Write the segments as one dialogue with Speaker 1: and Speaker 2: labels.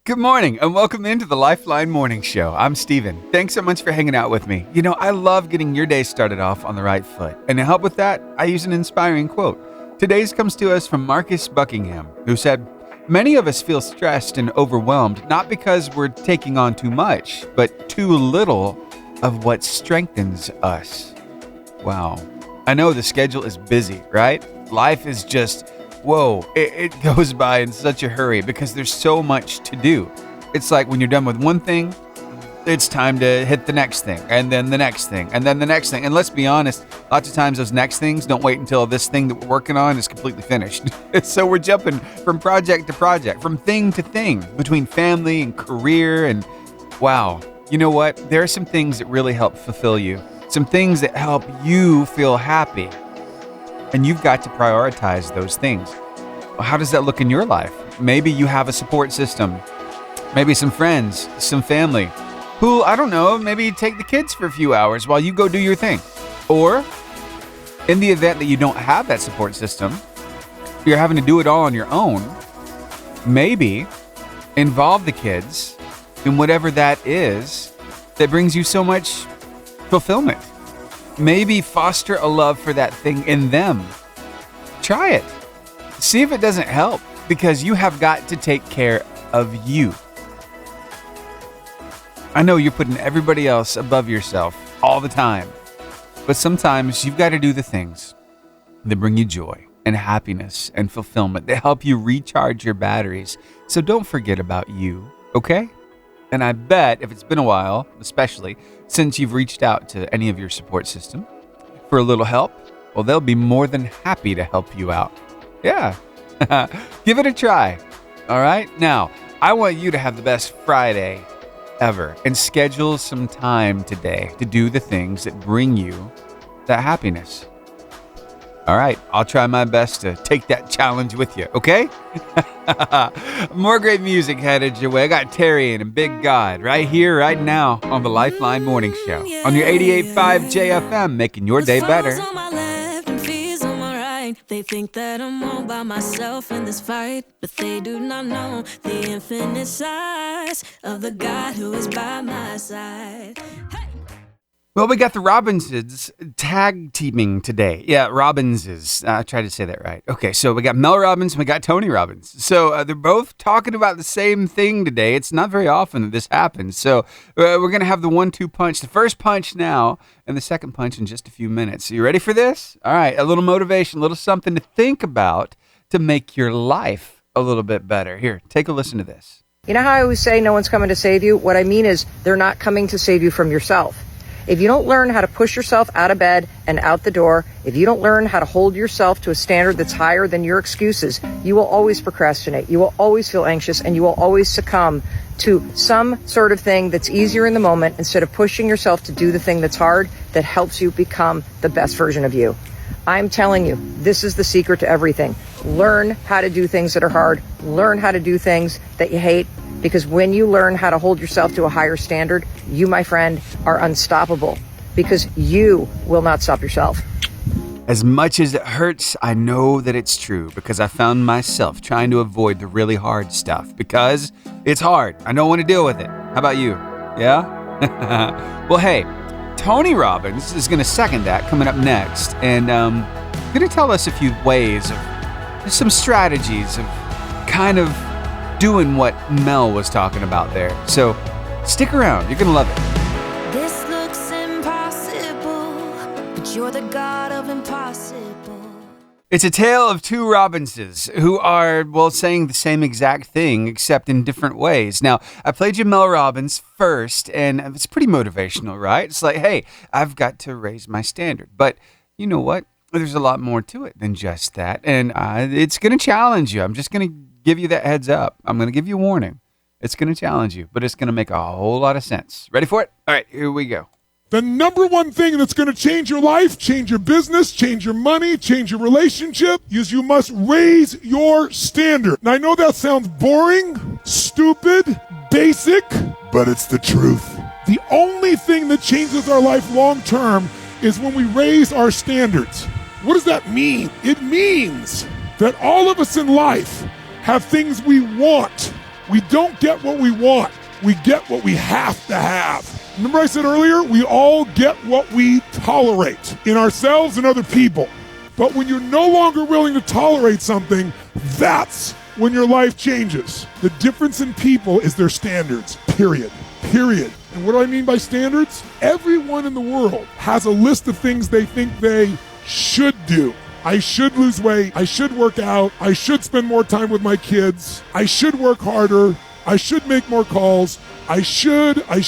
Speaker 1: Good morning and welcome into the Lifeline Morning Show. I'm Steven. Thanks so much for hanging out with me. You know, I love getting your day started off on the right foot. And to help with that, I use an inspiring quote. Today's comes to us from Marcus Buckingham, who said, "Many of us feel stressed and overwhelmed, not because we're taking on too much, but too little of what strengthens us." Wow. I know the schedule is busy, right? Life is just it goes by in such a hurry because there's so much to do. It's like when you're done with one thing, it's time to hit the next thing, and then the next thing, and then the next thing. And let's be honest, lots of times those next things don't wait until this thing that we're working on is completely finished. So we're jumping from project to project, from thing to thing, between family and career. And wow, you know what? There are some things that really help fulfill you, some things that help you feel happy. And you've got to prioritize those things. Well, how does that look in your life? Maybe you have a support system, maybe some friends, some family who, I don't know, maybe take the kids for a few hours while you go do your thing. Or in the event that you don't have that support system, you're having to do it all on your own, maybe involve the kids in whatever that is that brings you so much fulfillment. Maybe foster a love for that thing in them. Try it. See if it doesn't help, because you have got to take care of you. I know you're putting everybody else above yourself all the time, but sometimes you've got to do the things that bring you joy and happiness and fulfillment, that help you recharge your batteries. So don't forget about you, okay? And I bet if it's been a while, especially since you've reached out to any of your support system for a little help, well, they'll be more than happy to help you out. Yeah. Give it a try. All right. Now, I want you to have the best Friday ever and schedule some time today to do the things that bring you that happiness. All right, I'll try my best to take that challenge with you, okay? More great music headed your way. I got Terry and Big God right here, right now on the Lifeline Morning Show on your 88.5 JFM, making your day better.
Speaker 2: They think that I'm all by myself in this fight, but they do not know the infinite size of the God who is by my side. Hey!
Speaker 1: Well, we got the Robinses tag teaming today. Yeah, Robinses. I tried to say that right. Okay, so we got Mel Robbins and we got Tony Robbins. So they're both talking about the same thing today. It's not very often that this happens. So we're going to have the 1-2 punch. The first punch now and the second punch in just a few minutes. Are you ready for this? All right, a little motivation, a little something to think about to make your life a little bit better. Here, take a listen to this.
Speaker 3: You know how I always say no one's coming to save you? What I mean is they're not coming to save you from yourself. If you don't learn how to push yourself out of bed and out the door, if you don't learn how to hold yourself to a standard that's higher than your excuses, you will always procrastinate. You will always feel anxious, and you will always succumb to some sort of thing that's easier in the moment instead of pushing yourself to do the thing that's hard that helps you become the best version of you. I'm telling you, this is the secret to everything. Learn how to do things that are hard. Learn how to do things that you hate. Because when you learn how to hold yourself to a higher standard, you, my friend, are unstoppable. Because you will not stop yourself.
Speaker 1: As much as it hurts, I know that it's true, because I found myself trying to avoid the really hard stuff because it's hard. I don't want to deal with it. How about you? Yeah? Well, hey, Tony Robbins is going to second that coming up next, and going to tell us a few ways of some strategies of kind of doing what Mel was talking about there. So stick around. You're going to love it.
Speaker 2: This looks impossible, but you're the God of impossible.
Speaker 1: It's a tale of two Robinses who are, well, saying the same exact thing, except in different ways. Now, I played you Mel Robbins first, and it's pretty motivational, right? It's like, hey, I've got to raise my standard. But you know what? There's a lot more to it than just that. And it's going to challenge you. I'm just going to give you that heads up. I'm going to give you a warning. It's going to challenge you, but it's going to make a whole lot of sense. Ready for it? All right, here we go.
Speaker 4: The number one thing that's going to change your life, change your business, change your money, change your relationship is you must raise your standard. Now, I know that sounds boring, stupid, basic, but it's the truth. The only thing that changes our life long term is when we raise our standards. What does that mean? It means that all of us in life have things we want. We don't get what we want. We get what we have to have. Remember I said earlier, we all get what we tolerate in ourselves and other people. But when you're no longer willing to tolerate something, that's when your life changes. The difference in people is their standards, period. And what do I mean by standards? Everyone in the world has a list of things they think they should do. I should lose weight. I should work out. I should spend more time with my kids. I should work harder. I should make more calls. I should. And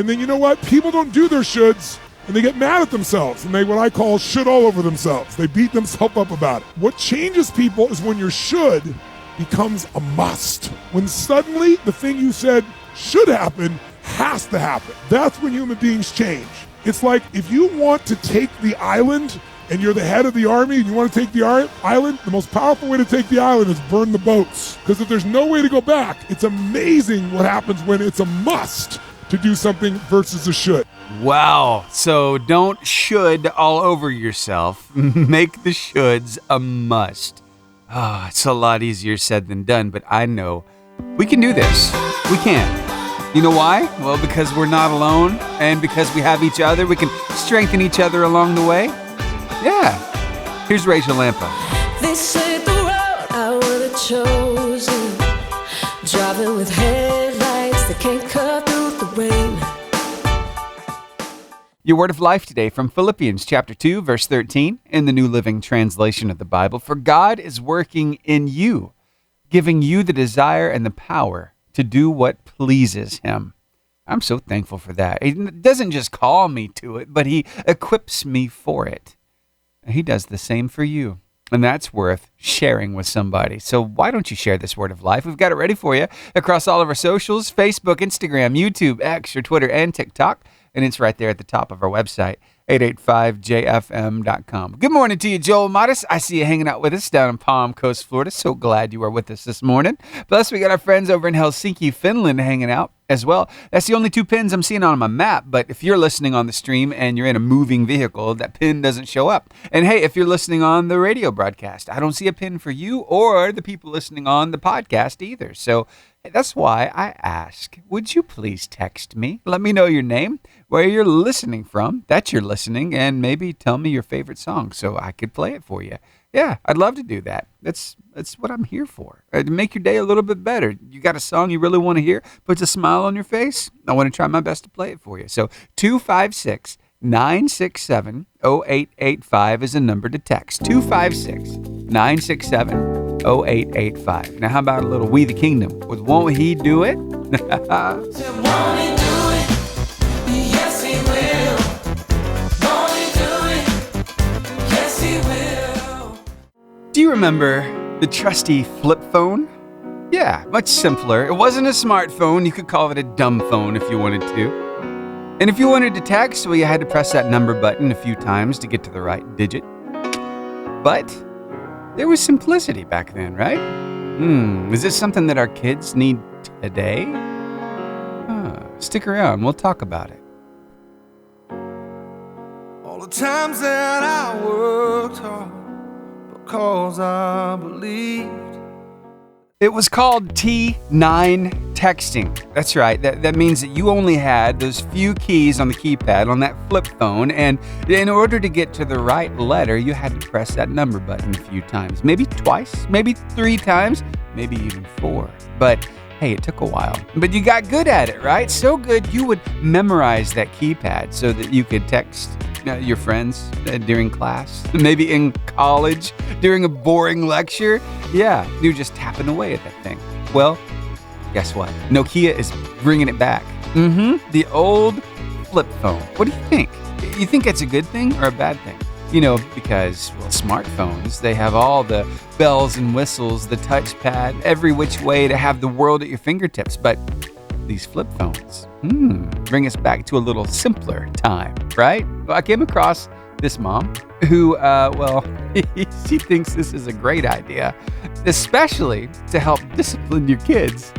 Speaker 4: then you know what? People don't do their shoulds and they get mad at themselves and they what I call should all over themselves. They beat themselves up about it. What changes people is when your should becomes a must. When suddenly the thing you said should happen has to happen. That's when human beings change. It's like if you want to take the island and you're the head of the army and you want to take the island, the most powerful way to take the island is burn the boats. Because if there's no way to go back, it's amazing what happens when it's a must to do something versus a should.
Speaker 1: Wow. So don't should all over yourself. Make the shoulds a must. It's a lot easier said than done, but I know we can do this. We can. You know why? Well, because we're not alone and because we have each other. We can strengthen each other along the way. Yeah. Here's Rachel Lampa.
Speaker 2: This ain't the road I would have chosen. Driving with headlights that can't cut through the rain.
Speaker 1: Your word of life today from Philippians chapter 2, verse 13 in the New Living Translation of the Bible. For God is working in you, giving you the desire and the power to do what pleases him. I'm so thankful for that. He doesn't just call me to it, but he equips me for it. He does the same for you. And that's worth sharing with somebody. So why don't you share this word of life? We've got it ready for you across all of our socials, Facebook, Instagram, YouTube, X, or Twitter, and TikTok. And it's right there at the top of our website, 885jfm.com. Good morning to you, Joel Modis. I see you hanging out with us down in Palm Coast, Florida. So glad you are with us this morning. Plus, we got our friends over in Helsinki, Finland hanging out as well. That's the only two pins I'm seeing on my map. But if you're listening on the stream and you're in a moving vehicle, that pin doesn't show up. And hey, if you're listening on the radio broadcast, I don't see a pin for you or the people listening on the podcast either. So that's why I ask, would you please text me? Let me know your name, where you're listening from, that you're listening, and maybe tell me your favorite song so I could play it for you. Yeah, I'd love to do that. That's what I'm here for. To make your day a little bit better. You got a song you really want to hear, puts a smile on your face? I want to try my best to play it for you. So 256-967-0885 is a number to text. 256-967-0885. Now, how about a little We the Kingdom with Won't He Do It? Do you remember the trusty flip phone? Yeah, much simpler. It wasn't a smartphone. You could call it a dumb phone if you wanted to. And if you wanted to text, well, you had to press that number button a few times to get to the right digit. But there was simplicity back then, right? Is this something that our kids need today? Stick around. We'll talk about it.
Speaker 5: All the times that I worked hard because I believed.
Speaker 1: It was called T9 texting. That's right. That means that you only had those few keys on the keypad on that flip phone, and in order to get to the right letter, you had to press that number button a few times. Maybe twice, maybe 3 times, maybe even 4. But hey, it took a while. But you got good at it, right? So good you would memorize that keypad so that you could text your friends during class, maybe in college during a boring lecture. Yeah, you're just tapping away at that thing. Well, guess what? Nokia is bringing it back. The old flip phone. What do you think? You think it's a good thing or a bad thing? You know, because, well, smartphones, they have all the bells and whistles, the touchpad, every which way to have the world at your fingertips. But these flip phones, bring us back to a little simpler time, right? Well, I came across this mom who, she thinks this is a great idea, especially to help discipline your kids.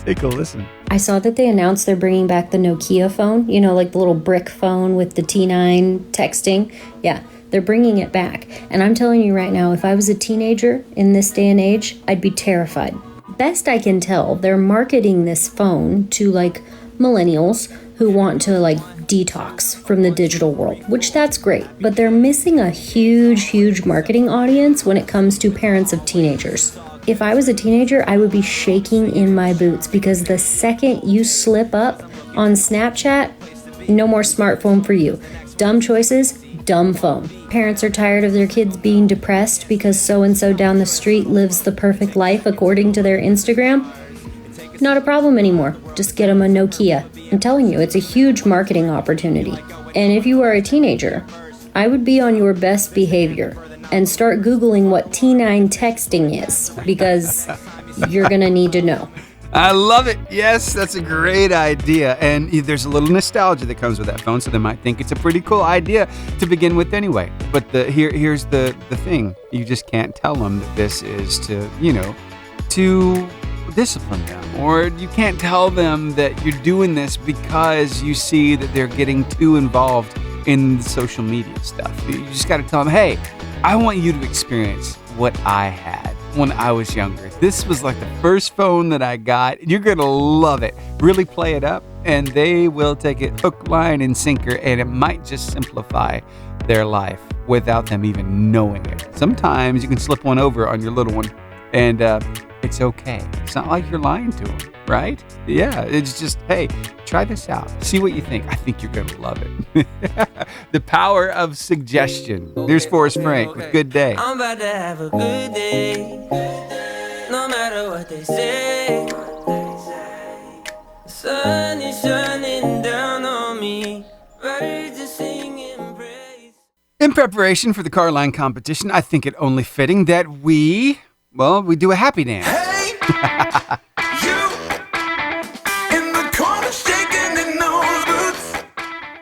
Speaker 1: Take a listen.
Speaker 6: I saw that they announced they're bringing back the Nokia phone, you know, like the little brick phone with the T9 texting. Yeah, they're bringing it back. And I'm telling you right now, if I was a teenager in this day and age, I'd be terrified. best I can tell, they're marketing this phone to like millennials who want to like detox from the digital world, which that's great, but they're missing a huge marketing audience when it comes to parents of teenagers. If I was a teenager, I would be shaking in my boots because the second you slip up on Snapchat, no more smartphone for you. Dumb choices, dumb phone. Parents are tired of their kids being depressed because so-and-so down the street lives the perfect life according to their Instagram. Not a problem anymore. Just get them a Nokia. I'm telling you, it's a huge marketing opportunity. And if you are a teenager, I would be on your best behavior and start Googling what T9 texting is, because you're going to need to know.
Speaker 1: I love it. Yes, that's a great idea. And there's a little nostalgia that comes with that phone, so they might think it's a pretty cool idea to begin with anyway. But here's the thing. You just can't tell them that this is to discipline them. Or you can't tell them that you're doing this because you see that they're getting too involved in the social media stuff. You just got to tell them, hey, I want you to experience what I had when I was younger. This was like the first phone that I got. You're going to love it. Really play it up, and they will take it hook, line, and sinker, and it might just simplify their life without them even knowing it. Sometimes you can slip one over on your little one, and it's okay. It's not like you're lying to them, right? Yeah, it's just, hey, try this out. See what you think. I think you're going to love it. The power of suggestion. There's Forrest Frank with Good Day.
Speaker 5: I'm about to have a good day. No matter what they say. The sun is shining down on me. Birds are singing praise.
Speaker 1: In preparation for the car line competition, I think it only fitting that we do a happy dance.
Speaker 5: Hey, you in the corner shaking in those boots.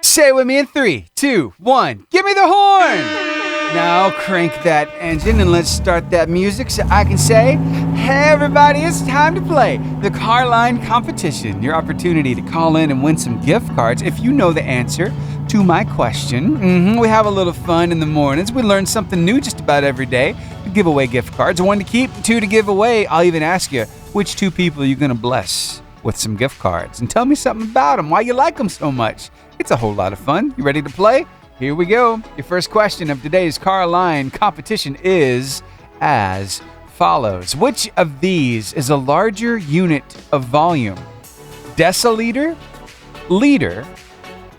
Speaker 1: Say it with me in 3, 2, 1. Give me the horn. Now crank that engine and let's start that music so I can say, hey everybody, it's time to play the car line competition. Your opportunity to call in and win some gift cards if you know the answer to my question. We have a little fun in the mornings. We learn something new just about every day. We give away gift cards. 1 to keep, 2 to give away. I'll even ask you, which 2 people are you going to bless with some gift cards? And tell me something about them, why you like them so much. It's a whole lot of fun. You ready to play? Here we go. Your first question of today's car line competition is as follows. Which of these is a larger unit of volume? Deciliter, liter,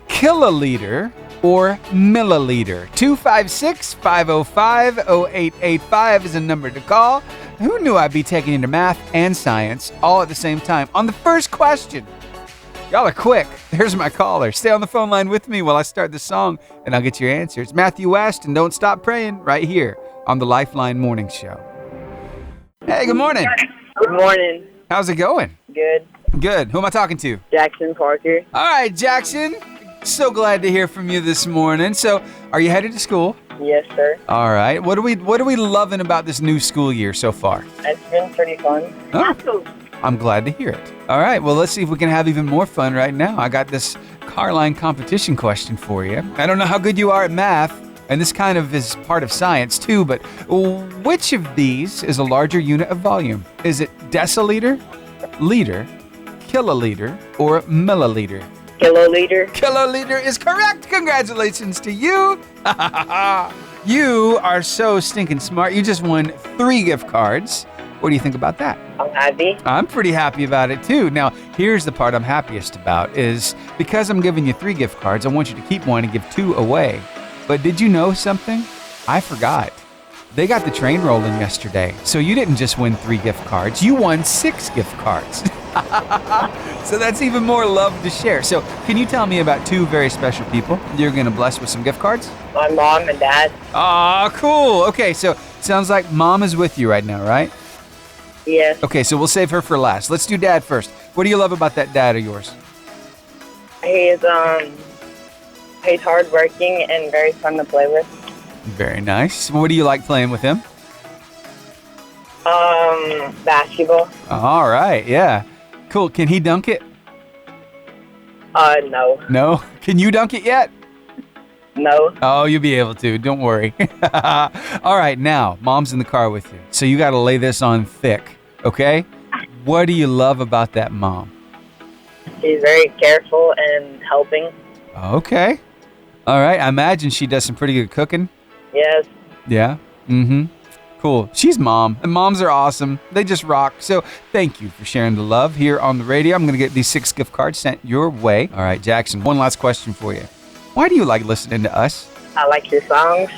Speaker 1: kiloliter, or milliliter? 256-505-0885 is a number to call. Who knew I'd be taking into math and science all at the same time? On the first question, y'all are quick. There's my caller. Stay on the phone line with me while I start the song, and I'll get your answer. It's Matthew West, and Don't Stop Praying right here on the Lifeline Morning Show. Hey, good morning.
Speaker 7: Good morning.
Speaker 1: How's it going?
Speaker 7: Good.
Speaker 1: Good. Who am I talking to?
Speaker 7: Jackson Parker.
Speaker 1: All right, Jackson. So glad to hear from you this morning. So, are you headed to school?
Speaker 7: Yes, sir.
Speaker 1: All right. What are we loving about this new school year so far?
Speaker 7: It's been pretty fun.
Speaker 1: Oh, I'm glad to hear it. All right. Well, let's see if we can have even more fun right now. I got this car line competition question for you. I don't know how good you are at math, and this kind of is part of science too, but which of these is a larger unit of volume? Is it deciliter, liter, kiloliter, or milliliter?
Speaker 7: Kiloliter.
Speaker 1: Kiloliter is correct. Congratulations to you. You are so stinking smart. You just won 3 gift cards. What do you think about that?
Speaker 7: I'm happy.
Speaker 1: I'm pretty happy about it too. Now, here's the part I'm happiest about is because I'm giving you 3 gift cards, I want you to keep 1 and give 2 away. But did you know something? I forgot. They got the train rolling yesterday. So you didn't just win 3 gift cards, you won 6 gift cards. So that's even more love to share. So can you tell me about 2 very special people you're going to bless with some gift cards?
Speaker 7: My mom and dad.
Speaker 1: Aw, cool. Okay, so sounds like mom is with you right now, right?
Speaker 7: Yes.
Speaker 1: Okay, so we'll save her for last. Let's do dad first. What do you love about that dad of yours?
Speaker 7: He's hardworking and very fun to play with.
Speaker 1: Very nice. What do you like playing with him?
Speaker 7: Basketball.
Speaker 1: All right, yeah. Cool. Can he dunk it?
Speaker 7: No.
Speaker 1: No? Can you dunk it yet?
Speaker 7: No.
Speaker 1: Oh, you'll be able to. Don't worry. All right, now, mom's in the car with you. So you got to lay this on thick, okay? What do you love about that mom?
Speaker 7: She's very careful and helping.
Speaker 1: Okay. All right. I imagine she does some pretty good cooking.
Speaker 7: Yes.
Speaker 1: Yeah. Mm-hmm. Cool. She's mom, and moms are awesome. They just rock. So thank you for sharing the love here on the radio. I'm going to get these 6 gift cards sent your way. All right, Jackson, one last question for you. Why do you like listening to us?
Speaker 7: I like your songs.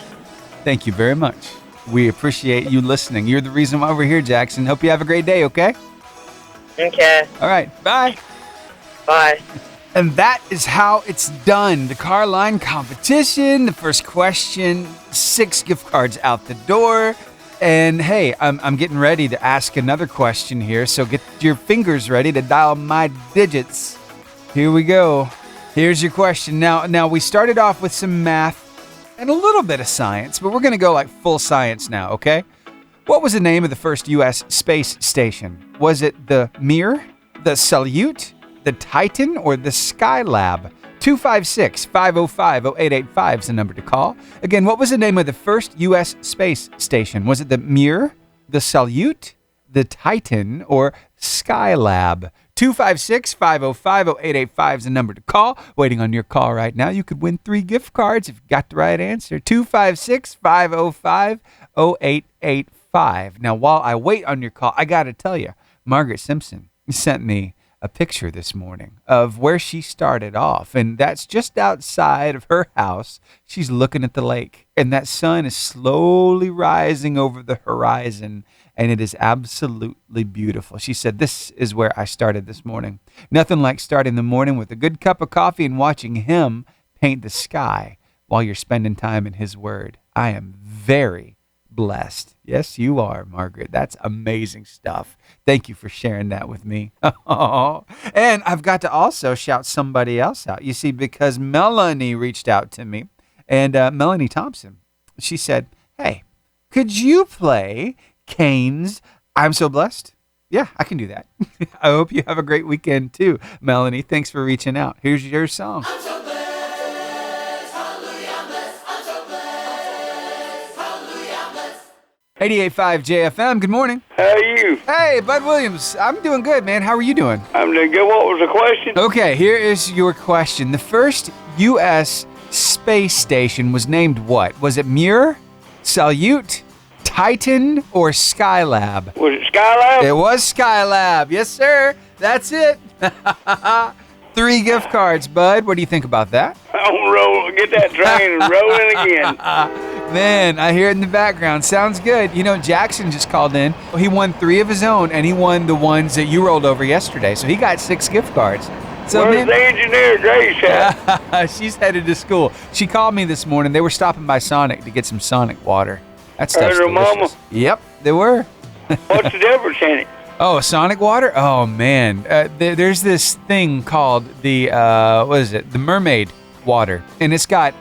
Speaker 1: Thank you very much. We appreciate you listening. You're the reason why we're here, Jackson. Hope you have a great day, okay?
Speaker 7: Okay.
Speaker 1: All right. Bye.
Speaker 7: Bye.
Speaker 1: And that is how it's done. The car line competition, the first question, 6 gift cards out the door. And hey, I'm getting ready to ask another question here, so get your fingers ready to dial my digits. Here we go. Here's your question. Now we started off with some math and a little bit of science, but we're going to go like full science now, okay? What was the name of the first U.S. space station? Was it the Mir, the Salyut, the Titan, or the Skylab? 256-505-0885 is the number to call. Again, what was the name of the first U.S. space station? Was it the Mir, the Salyut, the Titan, or Skylab? 256-505-0885 is the number to call. Waiting on your call right now. You could win 3 gift cards if you got the right answer. 256-505-0885. Now, while I wait on your call, I got to tell you, Margaret Simpson sent me a picture this morning of where she started off, and that's just outside of her house. She's looking at the lake, and that sun is slowly rising over the horizon, and it is absolutely beautiful. She said, "This is where I started this morning. Nothing like starting the morning with a good cup of coffee and watching him paint the sky while you're spending time in his word. I am very blessed." Yes, you are, Margaret. That's amazing stuff. Thank you for sharing that with me. And I've got to also shout somebody else out. You see, because Melanie reached out to me, and Melanie Thompson, she said, "Hey, could you play Kane's I'm So Blessed?" Yeah, I can do that. I hope you have a great weekend too, Melanie. Thanks for reaching out. Here's your song. 88.5 JFM, good morning.
Speaker 8: How are you?
Speaker 1: Hey, Bud Williams. I'm doing good, man. How are you doing?
Speaker 8: I'm doing good. What was the question?
Speaker 1: Okay, here is your question. The first U.S. space station was named what? Was it Mir, Salyut, Titan, or Skylab?
Speaker 8: Was it Skylab?
Speaker 1: It was Skylab. Yes, sir. That's it. 3 gift cards, Bud. What do you think about that?
Speaker 8: I'm roll. Get that train rolling again.
Speaker 1: Man, I hear it in the background. Sounds good. You know, Jackson just called in. He won 3 of his own, and he won the ones that you rolled over yesterday. So he got 6 gift cards. So,
Speaker 8: Where's the engineer, Grace at?
Speaker 1: she's headed to school. She called me this morning. They were stopping by Sonic to get some Sonic water. That stuff's
Speaker 8: Her
Speaker 1: delicious.
Speaker 8: mama?
Speaker 1: Yep, they were.
Speaker 8: What's the difference in it?
Speaker 1: Oh, Sonic water? Oh, man. There's this thing called the, the mermaid water. And it's got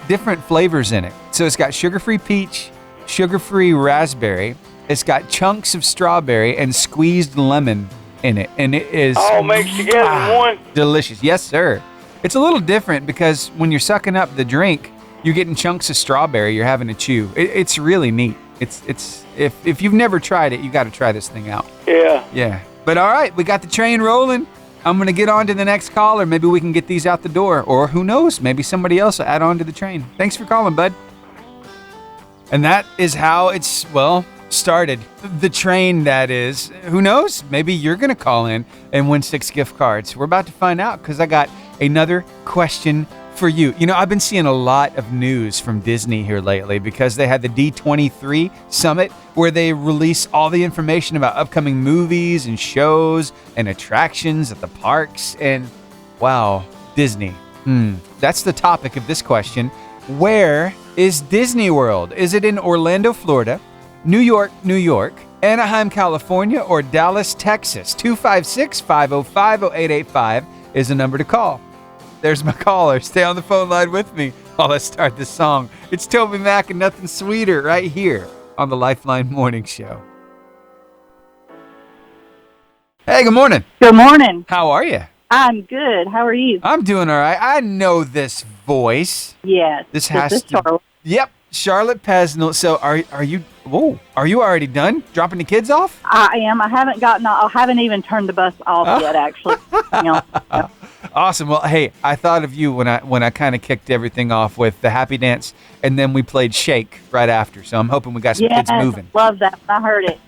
Speaker 1: different flavors in it. So it's got sugar-free peach, sugar-free raspberry. It's got chunks of strawberry and squeezed lemon in it. And it is
Speaker 8: All mixed together in one?
Speaker 1: delicious. Yes, sir. It's a little different because when you're sucking up the drink, you're getting chunks of strawberry you're having to chew. It's really neat. It's if you've never tried it, you got to try this thing out.
Speaker 8: Yeah.
Speaker 1: Yeah. But all right, we got the train rolling. I'm going to get on to the next caller. Maybe we can get these out the door. Or who knows, maybe somebody else will add on to the train. Thanks for calling, bud. And that is how it's, started. The train, that is. Who knows? Maybe you're going to call in and win 6 gift cards. We're about to find out because I got another question for you. You know, I've been seeing a lot of news from Disney here lately because they had the D23 summit where they release all the information about upcoming movies and shows and attractions at the parks. And wow, Disney. That's the topic of this question. Where is Disney World? Is it in Orlando, Florida, New York, New York, Anaheim, California, or Dallas, Texas? 256-505-0885 is the number to call. There's my caller. Stay on the phone line with me while I start this song. It's Toby Mac and Nothing Sweeter right here on the Lifeline Morning Show. Hey, good morning.
Speaker 9: Good morning.
Speaker 1: How are you?
Speaker 9: I'm good. How are you?
Speaker 1: I'm doing all right. I know this voice.
Speaker 9: Yes.
Speaker 1: This has
Speaker 9: is
Speaker 1: to.
Speaker 9: Charlotte.
Speaker 1: Yep, Charlotte Pesnell. So are you Whoa, are you already done dropping the kids off?
Speaker 9: I am. I haven't even turned the bus off yet, actually. Yeah.
Speaker 1: Awesome. Well, hey, I thought of you when I kind of kicked everything off with the happy dance, and then we played Shake right after. So I'm hoping we got some kids moving.
Speaker 9: Love that. I heard it.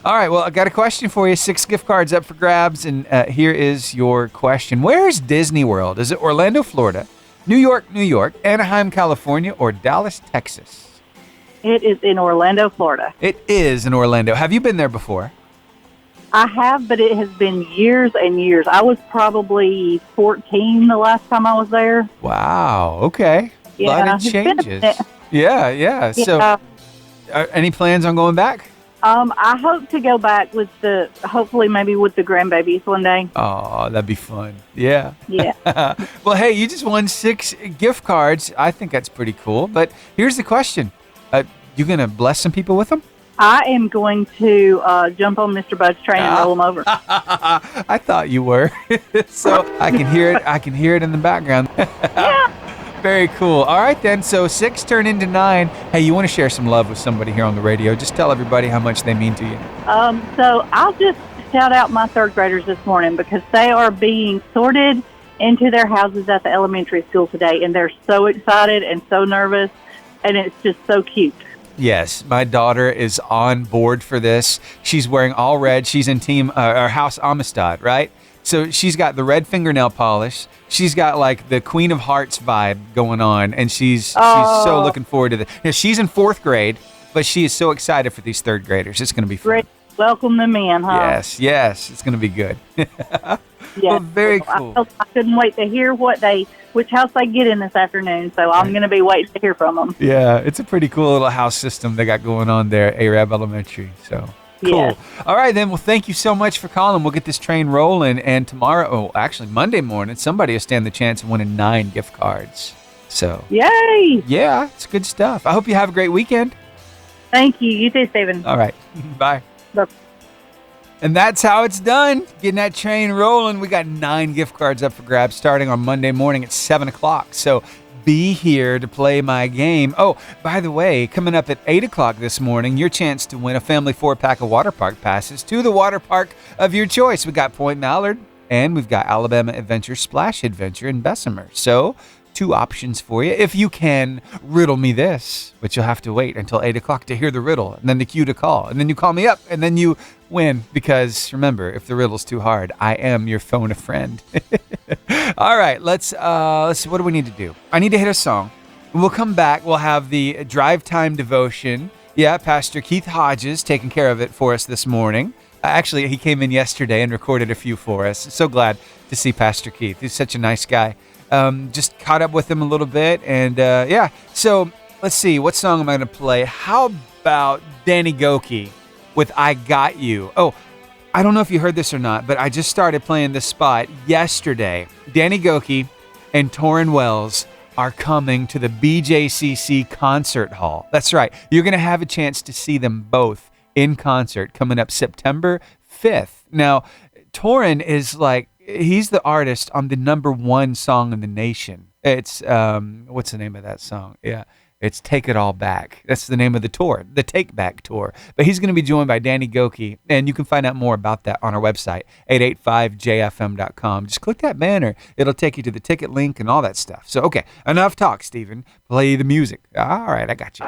Speaker 1: All right. Well, I got a question for you. 6 gift cards up for grabs, and here is your question. Where is Disney World? Is it Orlando, Florida, New York, New York, Anaheim, California, or Dallas, Texas?
Speaker 9: It is in Orlando, Florida.
Speaker 1: It is in Orlando. Have you been there before?
Speaker 9: I have, but it has been years and years. I was probably 14 the last time I was there.
Speaker 1: Wow. Okay.
Speaker 9: Yeah,
Speaker 1: a lot of
Speaker 9: it's been a
Speaker 1: changes.
Speaker 9: bit.
Speaker 1: Yeah. So, any plans on going back?
Speaker 9: I hope to go back hopefully maybe with the grandbabies one day.
Speaker 1: Oh, that'd be fun. Yeah.
Speaker 9: Yeah.
Speaker 1: Well, hey, you just won 6 gift cards. I think that's pretty cool. But here's the question. You going to bless some people with them?
Speaker 9: I am going to jump on Mr. Bud's train and roll him over.
Speaker 1: I thought you were. So I can hear it. I can hear it in the background.
Speaker 9: Yeah.
Speaker 1: Very cool. All right, then. So 6 turned into 9. Hey, you want to share some love with somebody here on the radio? Just tell everybody how much they mean to you.
Speaker 9: So I'll just shout out my 3rd graders this morning because they are being sorted into their houses at the elementary school today, and they're so excited and so nervous, and it's just so cute.
Speaker 1: Yes, my daughter is on board for this. She's wearing all red. She's in team our House Amistad, right? So she's got the red fingernail polish. She's got like the Queen of Hearts vibe going on, and she's so looking forward to this. Now, she's in 4th grade, but she is so excited for these 3rd graders. It's going to be fun.
Speaker 9: Great. Welcome them in, huh?
Speaker 1: Yes, it's going to be good.
Speaker 9: Yes.
Speaker 1: Well, very cool.
Speaker 9: I couldn't wait to hear which house they get in this afternoon, so I'm going to be waiting to hear from them.
Speaker 1: Yeah, it's a pretty cool little house system they got going on there at Arab Elementary. So cool.
Speaker 9: Yes.
Speaker 1: All right, then. Well, thank you so much for calling. We'll get this train rolling, and tomorrow, actually Monday morning, somebody will stand the chance of winning 9 gift cards. So
Speaker 9: yay!
Speaker 1: Yeah, it's good stuff. I hope you have a great weekend.
Speaker 9: Thank you. You too, Stephen.
Speaker 1: All right. Bye.
Speaker 9: Bye.
Speaker 1: And that's how it's done. Getting that train rolling. We got 9 gift cards up for grabs starting on Monday morning at 7 o'clock. So be here to play my game. Oh, by the way, coming up at 8 o'clock this morning, your chance to win a family 4-pack of water park passes to the water park of your choice. We got Point Mallard and we've got Alabama Adventure Splash Adventure in Bessemer. So 2 options for you. If you can riddle me this, but you'll have to wait until 8 o'clock to hear the riddle, and then the cue to call, and then you call me up, and then you win. Because remember, if the riddle's too hard, I am your phone a friend. All right, let's see. What do we need to do? I need to hit a song. We'll come back. We'll have the drive time devotion. Yeah, Pastor Keith Hodges taking care of it for us this morning. Actually, he came in yesterday and recorded a few for us. So glad to see Pastor Keith. He's such a nice guy. Just caught up with him a little bit, and yeah. So let's see, what song am I going to play? How about Danny Gokey with "I Got You"? Oh, I don't know if you heard this or not, but I just started playing this spot yesterday. Danny Gokey and Torrin Wells are coming to the BJCC Concert Hall. That's right. You're going to have a chance to see them both in concert coming up September 5th. Now, Torrin is like, he's the artist on the #1 song in the nation. It's, what's the name of that song? Yeah, it's Take It All Back. That's the name of the tour, the Take Back Tour. But he's going to be joined by Danny Gokey, and you can find out more about that on our website, 885jfm.com. Just click that banner. It'll take you to the ticket link and all that stuff. So, okay, enough talk, Stephen. Play the music. All right, I got you.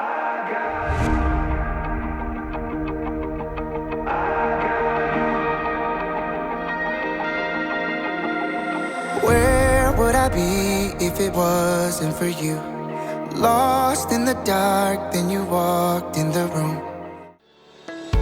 Speaker 10: Where would I be if it wasn't for you? Lost in the dark, then you walked in the room.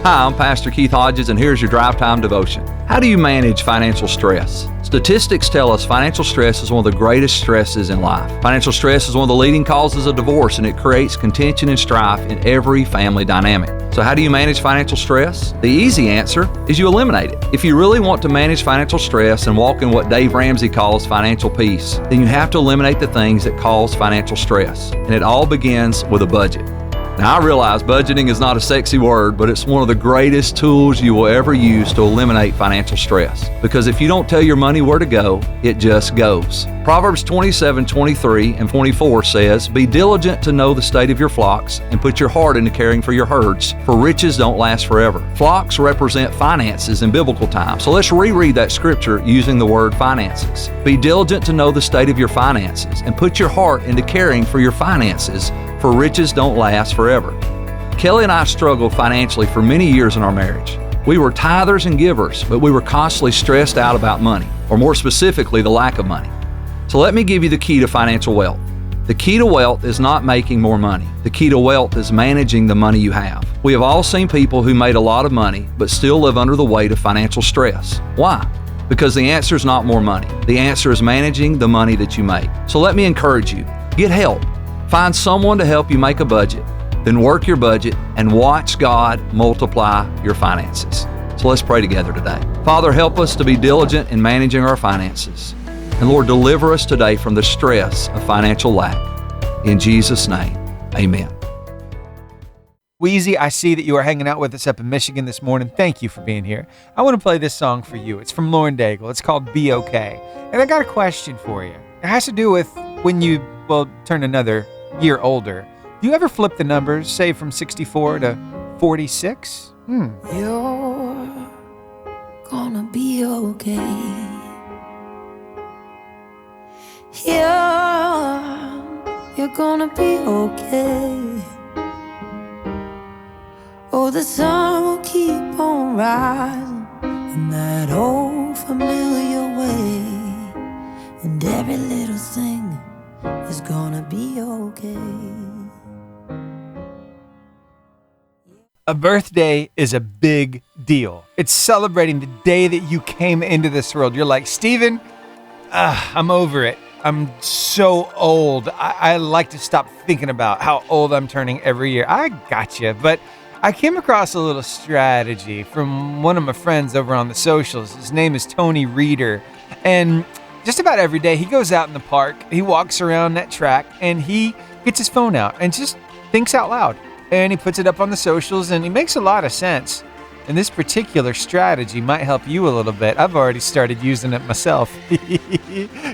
Speaker 11: Hi, I'm Pastor Keith Hodges, and here's your Drive Time Devotion. How do you manage financial stress? Statistics tell us financial stress is one of the greatest stresses in life. Financial stress is one of the leading causes of divorce, and it creates contention and strife in every family dynamic. So how do you manage financial stress? The easy answer is you eliminate it. If you really want to manage financial stress and walk in what Dave Ramsey calls financial peace, then you have to eliminate the things that cause financial stress. And it all begins with a budget. Now, I realize budgeting is not a sexy word, but it's one of the greatest tools you will ever use to eliminate financial stress. Because if you don't tell your money where to go, it just goes. Proverbs 27:23 and 24 says, "Be diligent to know the state of your flocks and put your heart into caring for your herds, for riches don't last forever." Flocks represent finances in biblical times. So let's reread that scripture using the word finances. Be diligent to know the state of your finances and put your heart into caring for your finances, for riches don't last forever. Kelly and I struggled financially for many years in our marriage. We were tithers and givers, but we were constantly stressed out about money, or more specifically, the lack of money. So let me give you the key to financial wealth. The key to wealth is not making more money. The key to wealth is managing the money you have. We have all seen people who made a lot of money, but still live under the weight of financial stress. Why? Because the answer is not more money. The answer is managing the money that you make. So let me encourage you, get help. Find someone to help you make a budget, then work your budget and watch God multiply your finances. So let's pray together today. Father, help us to be diligent in managing our finances. And Lord, deliver us today from the stress of financial lack. In Jesus' name, amen.
Speaker 1: Wheezy, I see that you are hanging out with us up in Michigan this morning. Thank you for being here. I want to play this song for you. It's from Lauren Daigle. It's called Be Okay. And I got a question for you. It has to do with when you, turn another year older. Do you ever flip the numbers, say from 64 to 46?
Speaker 2: You're gonna be okay. You're gonna be okay. Oh, the sun will keep on rising in that old familiar way, and every little thing is gonna be okay.
Speaker 1: A birthday is a big deal. It's celebrating the day that you came into this world. You're like, Steven, I'm over it. I'm so old. I like to stop thinking about how old I'm turning every year. I gotcha, but I came across a little strategy from one of my friends over on the socials. His name is Tony Reeder, and just about every day he goes out in the park, he walks around that track, and he gets his phone out and just thinks out loud. And he puts it up on the socials, and it makes a lot of sense. And this particular strategy might help you a little bit. I've already started using it myself.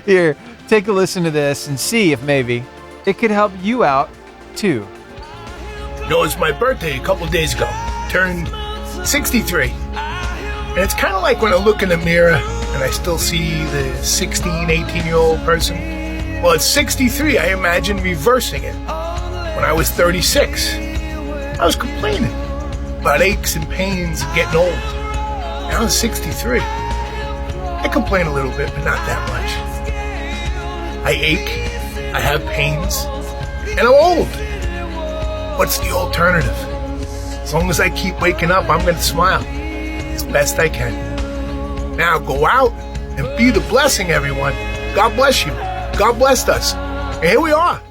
Speaker 1: Here, take a listen to this and see if maybe it could help you out too.
Speaker 12: You know, it was my birthday a couple days ago. Turned 63. And it's kind of like when I look in the mirror and I still see the 16, 18-year-old person. Well, at 63, I imagine reversing it. When I was 36, I was complaining about aches and pains and getting old. Now I'm 63. I complain a little bit, but not that much. I ache, I have pains, and I'm old. What's the alternative? As long as I keep waking up, I'm going to smile as best I can. Now go out and be the blessing, everyone. God bless you. God blessed us. And here we are.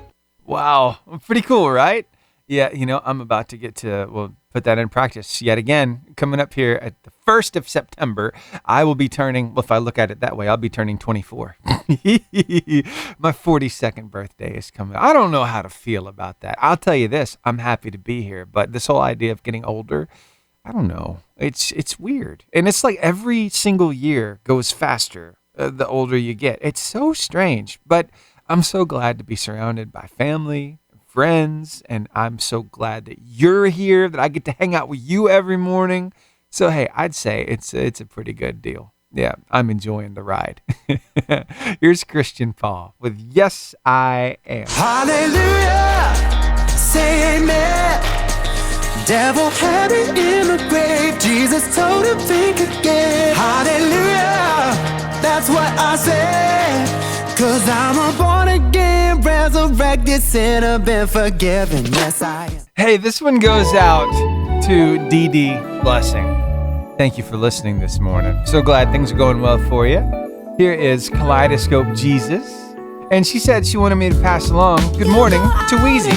Speaker 1: Wow. Pretty cool, right? Yeah, I'm about to get to, put that in practice yet again. Coming up here at the 1st of September, I will be turning, if I look at it that way, I'll be turning 24. My 42nd birthday is coming. I don't know how to feel about that. I'll tell you this, I'm happy to be here, but this whole idea of getting older, I don't know. It's weird. And it's like every single year goes faster the older you get. It's so strange, but I'm so glad to be surrounded by family, friends, and I'm so glad that you're here, that I get to hang out with you every morning. So, hey, I'd say it's a pretty good deal. Yeah, I'm enjoying the ride. Here's Christian Paul with Yes, I Am.
Speaker 10: Hallelujah, say amen. Devil had me in the grave. Jesus told him think again. Hallelujah, that's what I said. Cause I'm a born again, resurrected sinner, been forgiven. Yes, I am.
Speaker 1: Hey, this one goes out to Dee Dee Blessing. Thank you for listening this morning. So glad things are going well for you. Here is Kaleidoscope Jesus. And she said she wanted me to pass along good morning to Wheezy.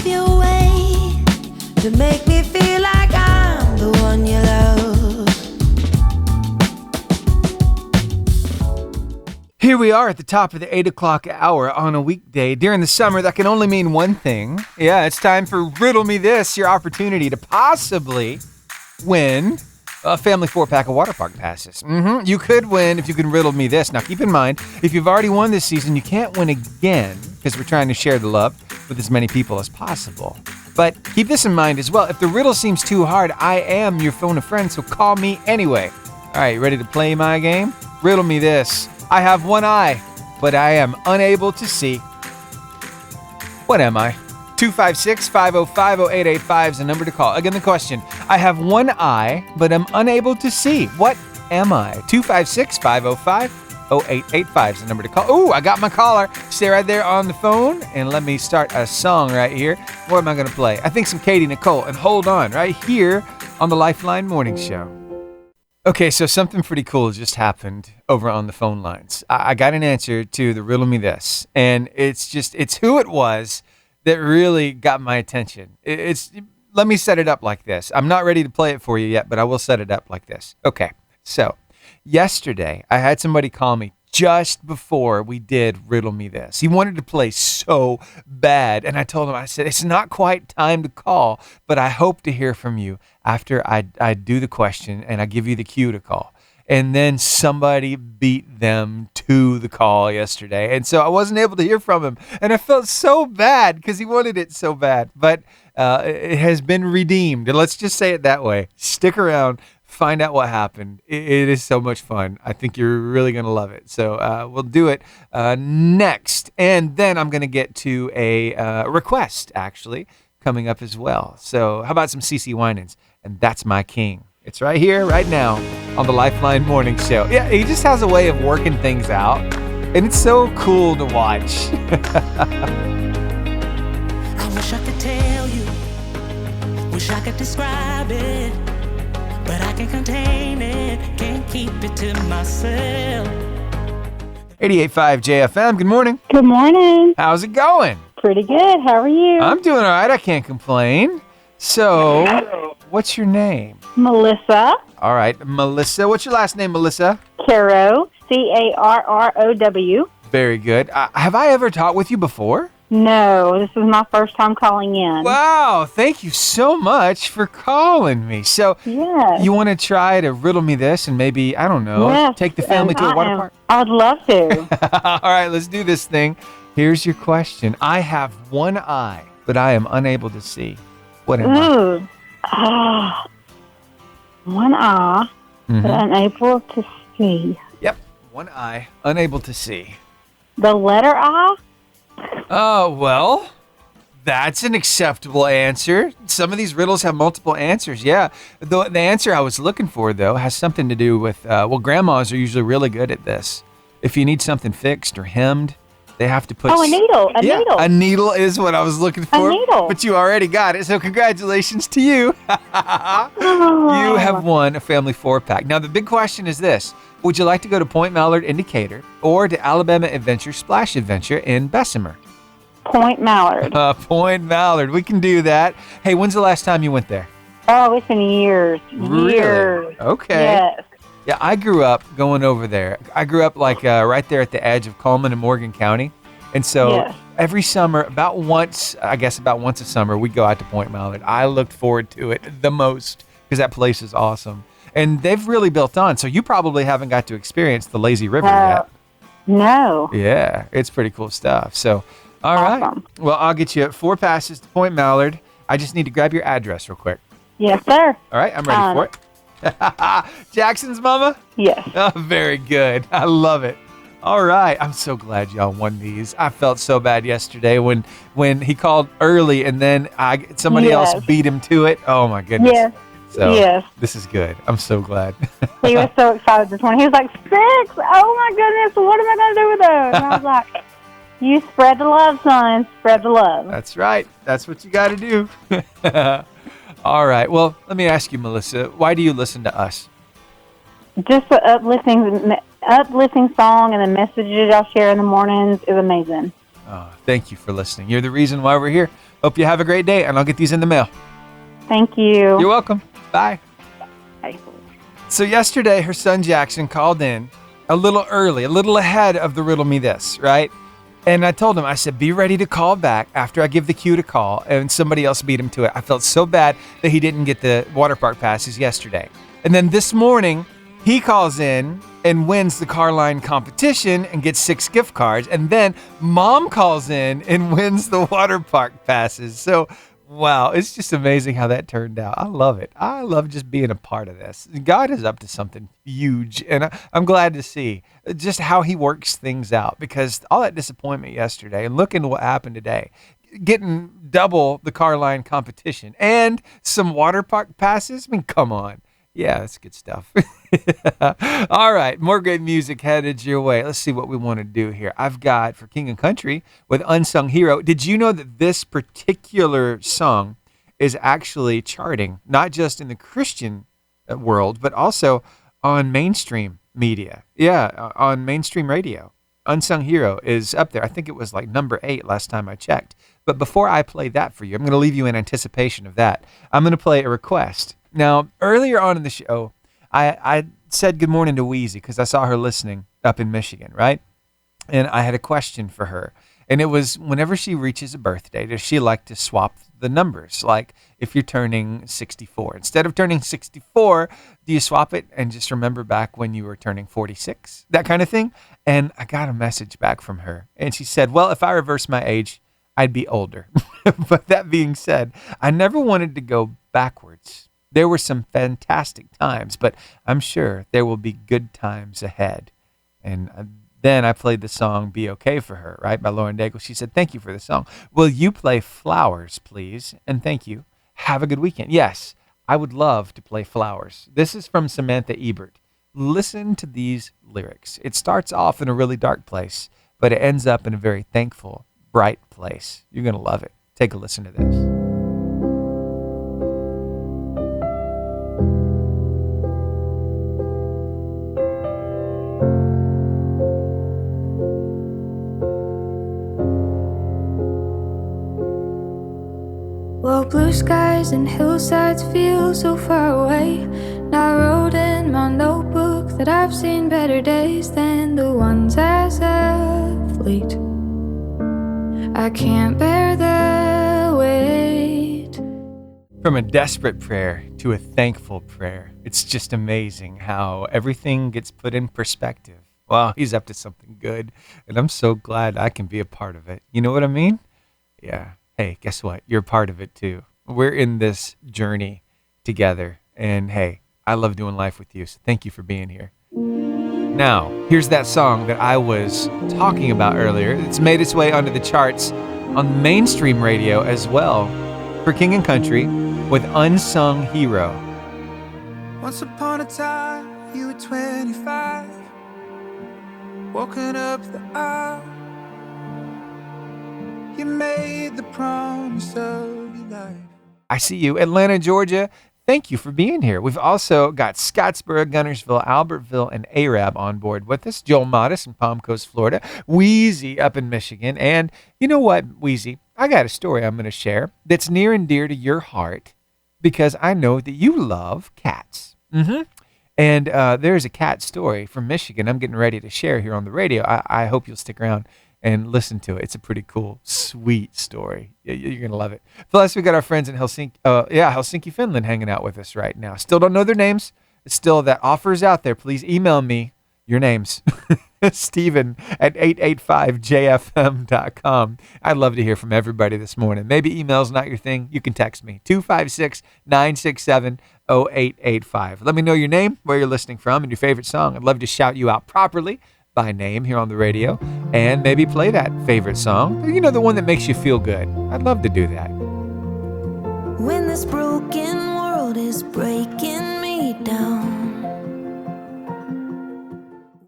Speaker 2: To make me feel like I'm the one you love.
Speaker 1: Here we are at the top of the 8 o'clock hour on a weekday during the summer. That can only mean one thing. Yeah, it's time for Riddle Me This, your opportunity to possibly win a family 4-pack of water park passes. You could win if you can riddle me this. Now, keep in mind, if you've already won this season, you can't win again because we're trying to share the love with as many people as possible. But keep this in mind as well. If the riddle seems too hard, I am your phone a friend, so call me anyway. All right, ready to play my game? Riddle me this. I have one eye, but I am unable to see. What am I? 256-505-0885 is the number to call. Again, the question. I have one eye, but I'm unable to see. What am I? 256-505-0885 is the number to call. Ooh, I got my caller. Stay right there on the phone, and let me start a song right here. What am I going to play? I think some Katie Nicole, and hold on right here on the Lifeline Morning Show. Okay, so something pretty cool just happened over on the phone lines. I got an answer to the Riddle Me This, and it's who it was that really got my attention. Let me set it up like this. I'm not ready to play it for you yet, but I will set it up like this. Okay, so yesterday I had somebody call me just before we did Riddle Me This. He wanted to play so bad, and I told him, I said, it's not quite time to call, but I hope to hear from you after I do the question and I give you the cue to call. And then somebody beat them to the call yesterday, and so I wasn't able to hear from him, and I felt so bad because he wanted it so bad, but it has been redeemed, and let's just say it that way. Stick around. Find out what happened. It is so much fun. I think you're really going to love it. So we'll do it next. And then I'm going to get to a request, actually, coming up as well. So how about some CeCe Winans? And That's My King. It's right here, right now, on the Lifeline Morning Show. Yeah, he just has a way of working things out. And it's so cool to watch.
Speaker 13: I wish I could tell you. Wish I could describe it. But I can't contain it, can't keep it to myself.
Speaker 1: 88.5 JFM, good morning.
Speaker 14: Good morning.
Speaker 1: How's it going?
Speaker 14: Pretty good. How are you?
Speaker 1: I'm doing all right. I can't complain. So, what's your name?
Speaker 14: Melissa.
Speaker 1: All right, Melissa. What's your last name, Melissa?
Speaker 14: Carrow. Carrow.
Speaker 1: Very good. Have I ever talked with you before?
Speaker 14: No, this is my first time calling in.
Speaker 1: Wow, thank you so much for calling me. So, you want to try to riddle me this and maybe, I don't know, take the family to a water park?
Speaker 14: I'd love to.
Speaker 1: All right, let's do this thing. Here's your question. I have one eye, but I am unable to see. What am I?
Speaker 14: One eye, but unable to see.
Speaker 1: Yep, one eye, unable to see.
Speaker 14: The letter I?
Speaker 1: Oh, well, that's an acceptable answer. Some of these riddles have multiple answers. Yeah. The answer I was looking for, though, has something to do with, grandmas are usually really good at this. If you need something fixed or hemmed, they have to put...
Speaker 14: Oh, a needle. A needle.
Speaker 1: A needle is what I was looking for.
Speaker 14: A needle.
Speaker 1: But you already got it, so congratulations to you. You have won a family 4-pack. Now, the big question is this. Would you like to go to Point Mallard in Decatur or to Alabama Adventure Splash Adventure in Bessemer?
Speaker 14: Point Mallard.
Speaker 1: Point Mallard. We can do that. Hey, when's the last time you went there?
Speaker 14: Oh, it's been years.
Speaker 1: Really?
Speaker 14: Years.
Speaker 1: Okay.
Speaker 14: Yes.
Speaker 1: Yeah, I grew up going over there. I grew up like right there at the edge of Coleman and Morgan County. And so every summer, about once a summer, we go out to Point Mallard. I looked forward to it the most because that place is awesome. And they've really built on. So you probably haven't got to experience the lazy river yet.
Speaker 14: No.
Speaker 1: Yeah, it's pretty cool stuff. So, all right. Well, I'll get you 4 passes to Point Mallard. I just need to grab your address real quick.
Speaker 14: Yes, sir.
Speaker 1: All right, I'm ready for it. Jackson's mama?
Speaker 14: Yes.
Speaker 1: Oh, very good. I love it. All right. I'm so glad y'all won these. I felt so bad yesterday when he called early and then somebody else beat him to it. Oh, my goodness.
Speaker 14: Yes.
Speaker 1: So this is good. I'm so glad.
Speaker 14: He was so excited this morning. He was like, 6? Oh, my goodness. What am I going to do with those? And I was like, you spread the love, son. Spread the love.
Speaker 1: That's right. That's what you got to do. All right. Well, let me ask you, Melissa, why do you listen to us?
Speaker 14: Just the uplifting song and the messages y'all share in the mornings is amazing.
Speaker 1: Oh, thank you for listening. You're the reason why we're here. Hope you have a great day, and I'll get these in the mail.
Speaker 14: Thank you.
Speaker 1: You're welcome. Bye.
Speaker 14: Bye.
Speaker 1: So yesterday, her son Jackson called in, a little early, a little ahead of the Riddle Me This, right? And I told him, I said, be ready to call back after I give the cue to call, and somebody else beat him to it. I felt so bad that he didn't get the water park passes yesterday. And then this morning, he calls in and wins the car line competition and gets 6 gift cards. And then Mom calls in and wins the water park passes. So, wow, it's just amazing how that turned out. I love it. I love just being a part of this. God is up to something huge, and I'm glad to see just how he works things out, because all that disappointment yesterday and look into what happened today, getting double the car line competition and some water park passes. I mean, come on. Yeah, that's good stuff. All right, more great music headed your way. Let's see what we want to do here. I've got for King and Country with Unsung Hero. Did you know that this particular song is actually charting, not just in the Christian world, but also on mainstream media? Yeah, on mainstream radio. Unsung Hero is up there. I think it was like number 8 last time I checked. But before I play that for you, I'm going to leave you in anticipation of that. I'm going to play a request. Now, earlier on in the show, I said good morning to Weezy because I saw her listening up in Michigan, right? And I had a question for her. And it was, whenever she reaches a birthday, does she like to swap the numbers? Like if you're turning 64, instead of turning 64, do you swap it and just remember back when you were turning 46? That kind of thing. And I got a message back from her. And she said, well, if I reverse my age, I'd be older. But that being said, I never wanted to go backwards. There were some fantastic times, but I'm sure there will be good times ahead. And then I played the song Be Okay for her, right, by Lauren Daigle. She said, thank you for the song. Will you play Flowers, please? And thank you. Have a good weekend. Yes, I would love to play Flowers. This is from Samantha Ebert. Listen to these lyrics. It starts off in a really dark place, but it ends up in a very thankful, bright place. You're going to love it. Take a listen to this.
Speaker 2: Well, blue skies and hillsides feel so far away. And I wrote in my notebook that I've seen better days than the ones as of late. I can't bear the weight.
Speaker 1: From a desperate prayer to a thankful prayer. It's just amazing how everything gets put in perspective. Wow, he's up to something good, and I'm so glad I can be a part of it. You know what I mean? Yeah. Hey, guess what? You're part of it too. We're in this journey together. And hey, I love doing life with you. So thank you for being here. Now, here's that song that I was talking about earlier. It's made its way onto the charts on mainstream radio as well for King and Country with Unsung Hero.
Speaker 10: Once upon a time, you were 25, walking up the aisle. You made the promise of your life.
Speaker 1: I see you, Atlanta, Georgia. Thank you for being here. We've also got Scottsboro, Gunnersville, Albertville, and Arab on board with us. Joel Modis in Palm Coast, Florida. Wheezy up in Michigan. And you know what, Wheezy? I got a story I'm going to share that's near and dear to your heart because I know that you love cats. And there's a cat story from Michigan I'm getting ready to share here on the radio. I hope you'll stick around and listen to it. It's a pretty cool, sweet story. You're going to love it. Plus, we got our friends in Helsinki, Finland hanging out with us right now. Still don't know their names. Still, that offer's out there. Please email me your names. Steven at 885jfm.com. I'd love to hear from everybody this morning. Maybe email's not your thing. You can text me, 256-967-0885. Let me know your name, where you're listening from, and your favorite song. I'd love to shout you out properly by name here on the radio and maybe play that favorite song. You know, the one that makes you feel good. I'd love to do that.
Speaker 2: When this broken world is breaking me down.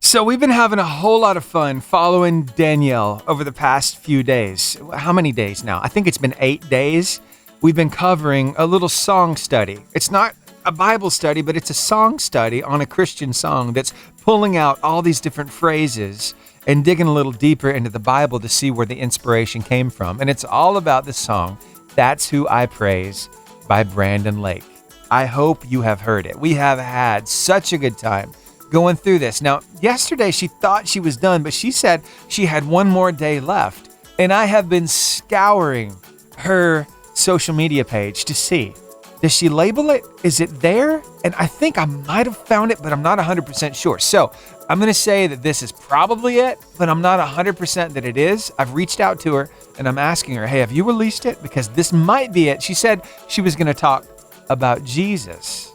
Speaker 1: So we've been having a whole lot of fun following Danielle over the past few days. How many days now? I think it's been 8 days. We've been covering a little song study. It's not a Bible study, but it's a song study on a Christian song that's pulling out all these different phrases and digging a little deeper into the Bible to see where the inspiration came from. And it's all about the song, That's Who I Praise by Brandon Lake. I hope you have heard it. We have had such a good time going through this. Now, yesterday she thought she was done, but she said she had one more day left. And I have been scouring her social media page to see, does she label it? Is it there? And I think I might have found it, but I'm not 100% sure. So I'm going to say that this is probably it, but I'm not 100% that it is. I've reached out to her and I'm asking her, hey, have you released it? Because this might be it. She said she was going to talk about Jesus.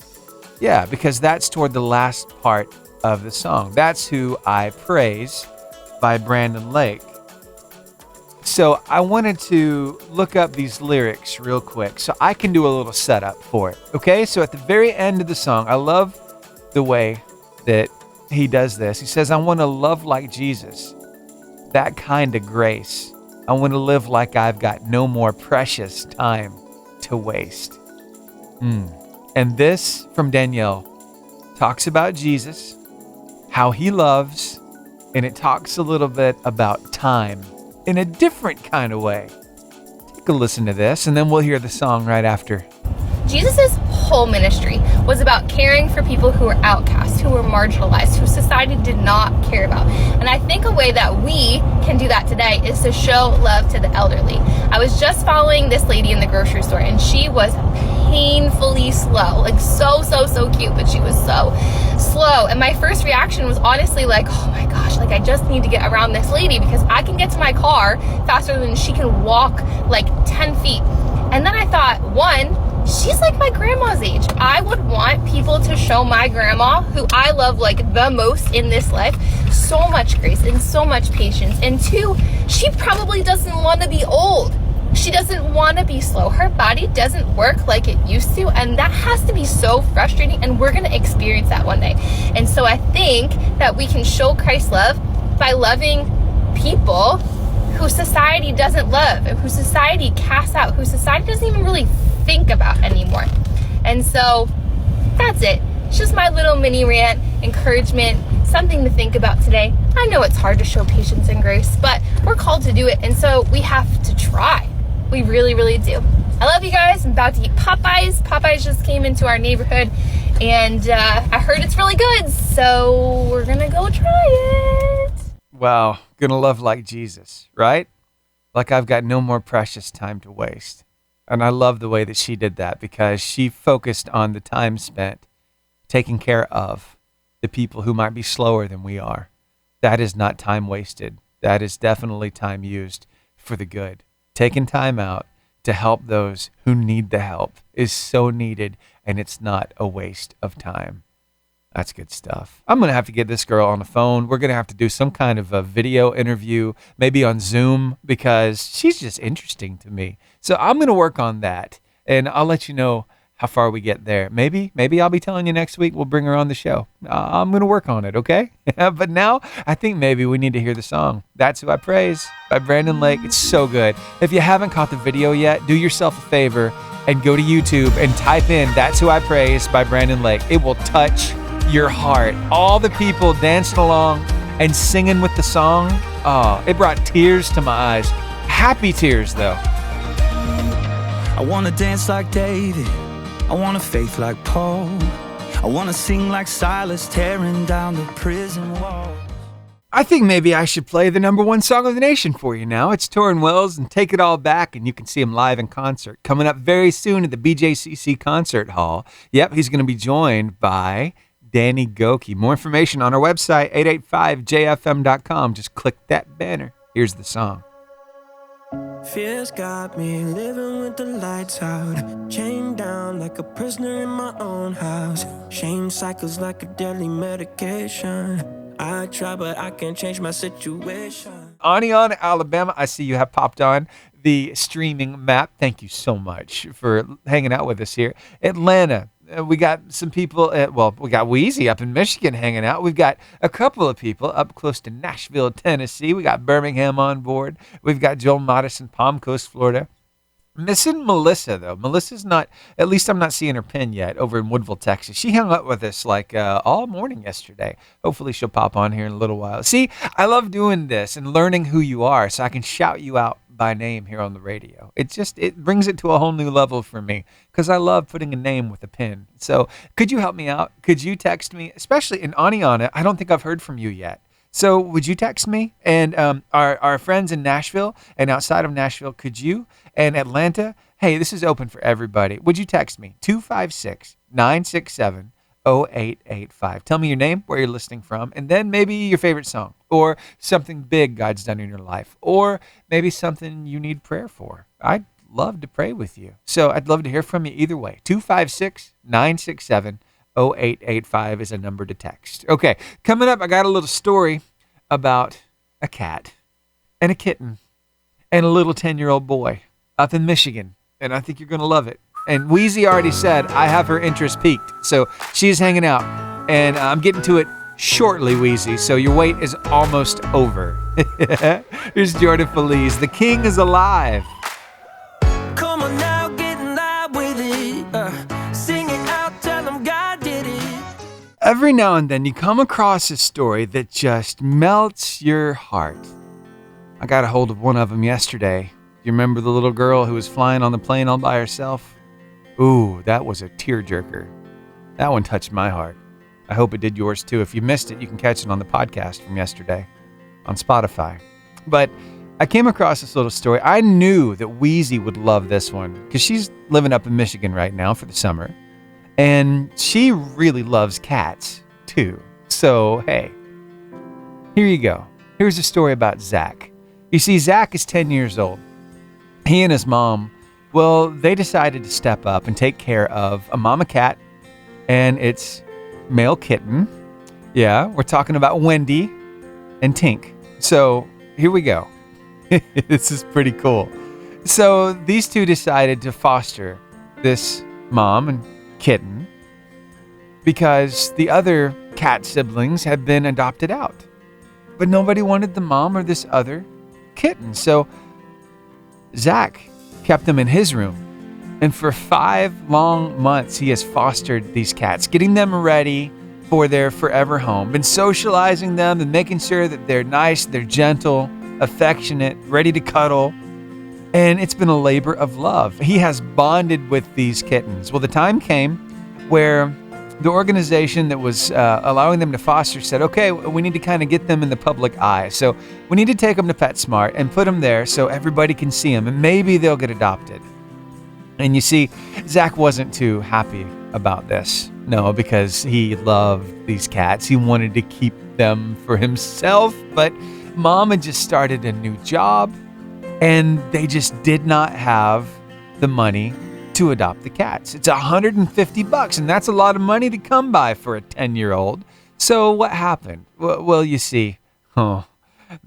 Speaker 1: Yeah, because that's toward the last part of the song. That's Who I Praise by Brandon Lake. So I wanted to look up these lyrics real quick so I can do a little setup for it. Okay, so at the very end of the song, I love the way that he does this. He says, I want to love like Jesus, that kind of grace. I want to live like I've got no more precious time to waste. And this from Danielle talks about Jesus, how he loves, and it talks a little bit about time in a different kind of way. Take a listen to this, and then we'll hear the song right after.
Speaker 15: Jesus' whole ministry was about caring for people who were outcast, who were marginalized, who society did not care about. And I think a way that we can do that today is to show love to the elderly. I was just following this lady in the grocery store, and she was painfully slow, like so cute, but she was so slow. And my first reaction was honestly like, oh my gosh, like I just need to get around this lady because I can get to my car faster than she can walk like 10 feet. And then I thought, one, she's like my grandma's age. I would want people to show my grandma, who I love like the most in this life, so much grace and so much patience. And two, she probably doesn't want to be old. She doesn't want to be slow. Her body doesn't work like it used to, and that has to be so frustrating, and we're going to experience that one day. And so I think that we can show Christ's love by loving people who society doesn't love, and who society casts out, who society doesn't even really think about anymore. And so that's it. It's just my little mini rant, encouragement, something to think about today. I know it's hard to show patience and grace, but we're called to do it, and so we have to try. We really, really do. I love you guys. I'm about to eat Popeyes. Popeyes just came into our neighborhood, and I heard it's really good, so we're gonna go try it.
Speaker 1: Wow, gonna love like Jesus, right? Like I've got no more precious time to waste. And I love the way that she did that because she focused on the time spent taking care of the people who might be slower than we are. That is not time wasted. That is definitely time used for the good. Taking time out to help those who need the help is so needed, and it's not a waste of time. That's good stuff. I'm going to have to get this girl on the phone. We're going to have to do some kind of a video interview, maybe on Zoom, because she's just interesting to me. So I'm going to work on that, and I'll let you know how far we get there. Maybe I'll be telling you next week we'll bring her on the show. I'm going to work on it, okay? But now I think maybe we need to hear the song. That's Who I Praise by Brandon Lake. It's so good. If you haven't caught the video yet, do yourself a favor and go to YouTube and type in That's Who I Praise by Brandon Lake. It will touch your heart. All the people dancing along and singing with the song. Oh, it brought tears to my eyes. Happy tears, though.
Speaker 16: I want to dance like David. I want a faith like Paul. I want to sing like Silas, tearing down the prison wall.
Speaker 1: I think maybe I should play the number one song of the nation for you now. It's Torrin Wells and Take It All Back, and you can see him live in concert coming up very soon at the BJCC Concert Hall. Yep, he's going to be joined by Danny Gokey. More information on our website, 885jfm.com. Just click that banner. Here's the song.
Speaker 10: Fears got me living with the lights out, chained down like a prisoner in my own house. Shame cycles like a deadly medication. I try, but I can't change my situation.
Speaker 1: Anion, Alabama, I see you have popped on the streaming map. Thank you so much for hanging out with us here. Atlanta, we got some people, we got Wheezy up in Michigan hanging out. We've got a couple of people up close to Nashville, Tennessee. We got Birmingham on board. We've got Joel Modis in Palm Coast, Florida. Missing Melissa, though. Melissa's not, at least I'm not seeing her pin yet, over in Woodville, Texas. She hung out with us like all morning yesterday. Hopefully she'll pop on here in a little while. See, I love doing this and learning who you are so I can shout you out by name here on the radio. It brings it to a whole new level for me because I love putting a name with a pin. So could you help me out? Could you text me, especially in Aniana? I don't think I've heard from you yet. So would you text me? And our friends in Nashville and outside of Nashville, could you? And Atlanta, hey, this is open for everybody. Would you text me? 256-967-0885. Tell me your name, where you're listening from, and then maybe your favorite song or something big God's done in your life or maybe something you need prayer for. I'd love to pray with you. So I'd love to hear from you either way. 256-967-0885 is a number to text. Okay, coming up, I got a little story about a cat and a kitten and a little 10-year-old boy up in Michigan, and I think you're going to love it. And Wheezy already said I have her interest peaked, so she's hanging out, and I'm getting to it shortly, Wheezy, so your wait is almost over. Here's Jordan Feliz. The King is alive.
Speaker 5: Come on now, get in line with it. Sing it out, tell them God did it.
Speaker 1: Every now and then you come across a story that just melts your heart. I got a hold of one of them yesterday. You remember the little girl who was flying on the plane all by herself? Ooh, that was a tearjerker. That one touched my heart. I hope it did yours too. If you missed it, you can catch it on the podcast from yesterday on Spotify. But I came across this little story. I knew that Wheezy would love this one because she's living up in Michigan right now for the summer. And she really loves cats too. So, hey, here you go. Here's a story about Zach. You see, Zach is 10 years old. He and his mom, well, they decided to step up and take care of a mama cat and its male kitten. Yeah, we're talking about Wendy and Tink. So here we go. This is pretty cool. So these two decided to foster this mom and kitten because the other cat siblings had been adopted out. But nobody wanted the mom or this other kitten. So Zach kept them in his room. And for 5 long months, he has fostered these cats, getting them ready for their forever home, been socializing them and making sure that they're nice, they're gentle, affectionate, ready to cuddle. And it's been a labor of love. He has bonded with these kittens. Well, the time came where the organization that was allowing them to foster said, okay, we need to kind of get them in the public eye. So we need to take them to PetSmart and put them there so everybody can see them and maybe they'll get adopted. And you see, Zach wasn't too happy about this. No, because he loved these cats. He wanted to keep them for himself, but Mom had just started a new job and they just did not have the money to adopt the cats. It's $150, and that's a lot of money to come by for a 10-year-old. So what happened? Well, you see, the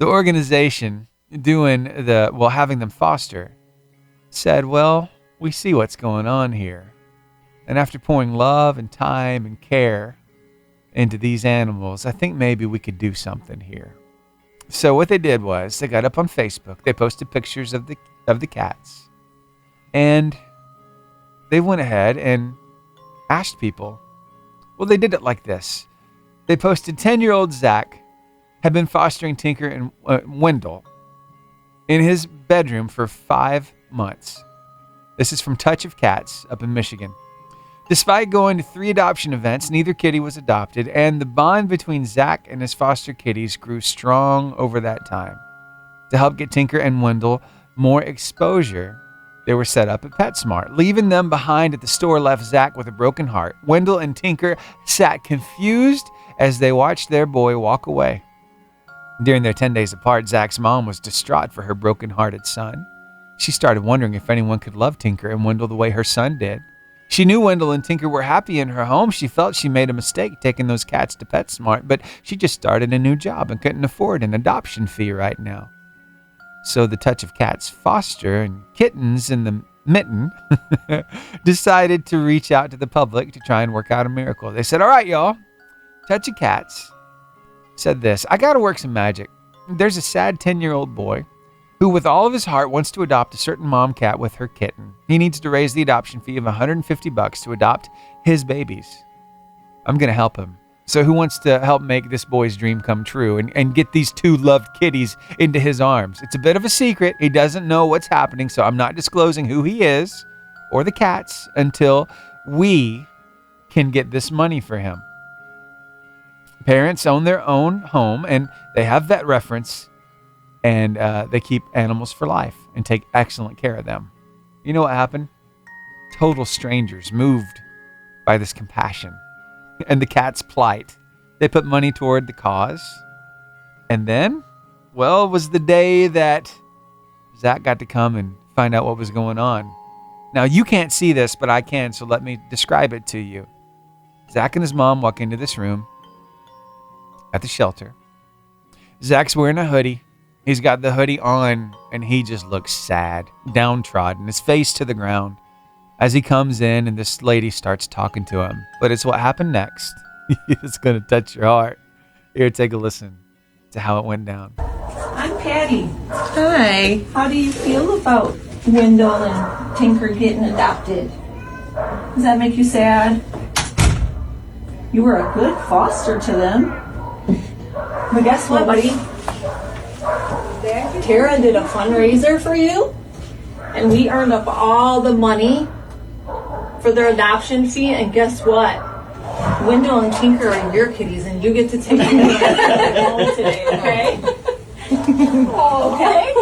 Speaker 1: organization having them foster said, well, we see what's going on here. And after pouring love and time and care into these animals, I think maybe we could do something here. So what they did was they got up on Facebook. They posted pictures of the cats, and they went ahead and asked people. Well, they did it like this. They posted 10-year-old Zach had been fostering Tinker and Wendell in his bedroom for 5 months. This is from Touch of Cats up in Michigan. Despite going to 3 adoption events, neither kitty was adopted, and the bond between Zach and his foster kitties grew strong over that time. To help get Tinker and Wendell more exposure, they were set up at PetSmart. Leaving them behind at the store left Zach with a broken heart. Wendell and Tinker sat confused as they watched their boy walk away. During their 10 days apart, Zach's mom was distraught for her broken-hearted son. She started wondering if anyone could love Tinker and Wendell the way her son did. She knew Wendell and Tinker were happy in her home. She felt she made a mistake taking those cats to PetSmart, but she just started a new job and couldn't afford an adoption fee right now. So the Touch of Cats foster and kittens in the mitten decided to reach out to the public to try and work out a miracle. They said, all right, y'all, Touch of Cats said this, I got to work some magic. There's a sad 10-year-old boy who with all of his heart wants to adopt a certain mom cat with her kitten. He needs to raise the adoption fee of $150 to adopt his babies. I'm going to help him. So who wants to help make this boy's dream come true and get these two loved kitties into his arms? It's a bit of a secret. He doesn't know what's happening, so I'm not disclosing who he is or the cats until we can get this money for him. Parents own their own home, and they have vet reference, and they keep animals for life and take excellent care of them. You know what happened? Total strangers moved by this compassion and the cat's plight. They put money toward the cause. And then, well, it was the day that Zach got to come and find out what was going on. Now, you can't see this, but I can, so let me describe it to you. Zach and his mom walk into this room at the shelter. Zach's wearing a hoodie. He's got the hoodie on, and he just looks sad, downtrodden, his face to the ground. As he comes in and this lady starts talking to him. But it's what happened next. It's going to touch your heart. Here, take a listen to how it went down.
Speaker 17: I'm Patty. Hi. How do you feel about Wendell and Tinker getting adopted? Does that make you sad? You were a good foster to them. But guess what, buddy? Tara did a fundraiser for you, and we earned up all the money for their adoption fee, and guess what? Wendell and Tinker are your kitties, and you get to take them home today, okay? Okay?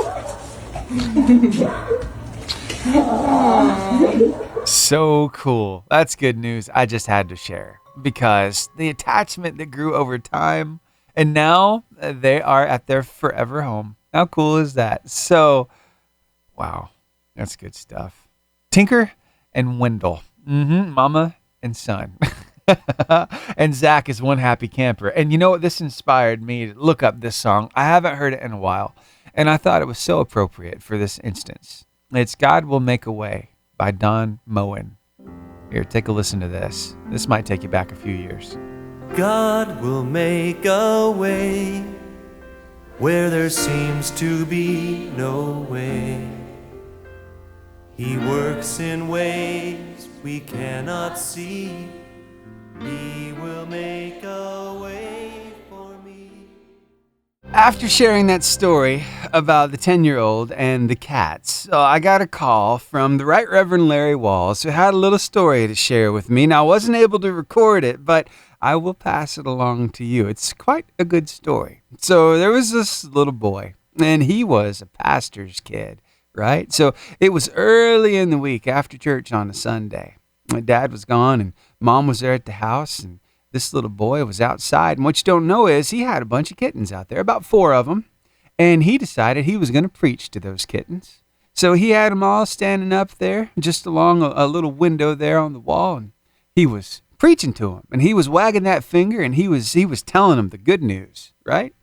Speaker 1: So cool. That's good news. I just had to share because the attachment that grew over time, and now they are at their forever home. How cool is that? So, wow, that's good stuff. Tinker and Wendell. Mama and son. And Zach is one happy camper. And you know what? This inspired me to look up this song. I haven't heard it in a while, and I thought it was so appropriate for this instance. It's God Will Make a Way by Don Moen. Here, take a listen to this. This might take you back a few years.
Speaker 10: God will make a way where there seems to be no way. He works in ways we cannot see. He will make a way for me.
Speaker 1: After sharing that story about the 10-year-old and the cats, I got a call from the Right Reverend Larry Walls, who had a little story to share with me. Now, I wasn't able to record it, but I will pass it along to you. It's quite a good story. So there was this little boy, and he was a pastor's kid, right? So it was early in the week after church on a Sunday. My dad was gone, and mom was there at the house, and this little boy was outside. And what you don't know is he had a bunch of kittens out there, about 4 of them, and he decided he was going to preach to those kittens. So he had them all standing up there just along a little window there on the wall, and he was preaching to them, and he was wagging that finger, and he was telling them the good news, right?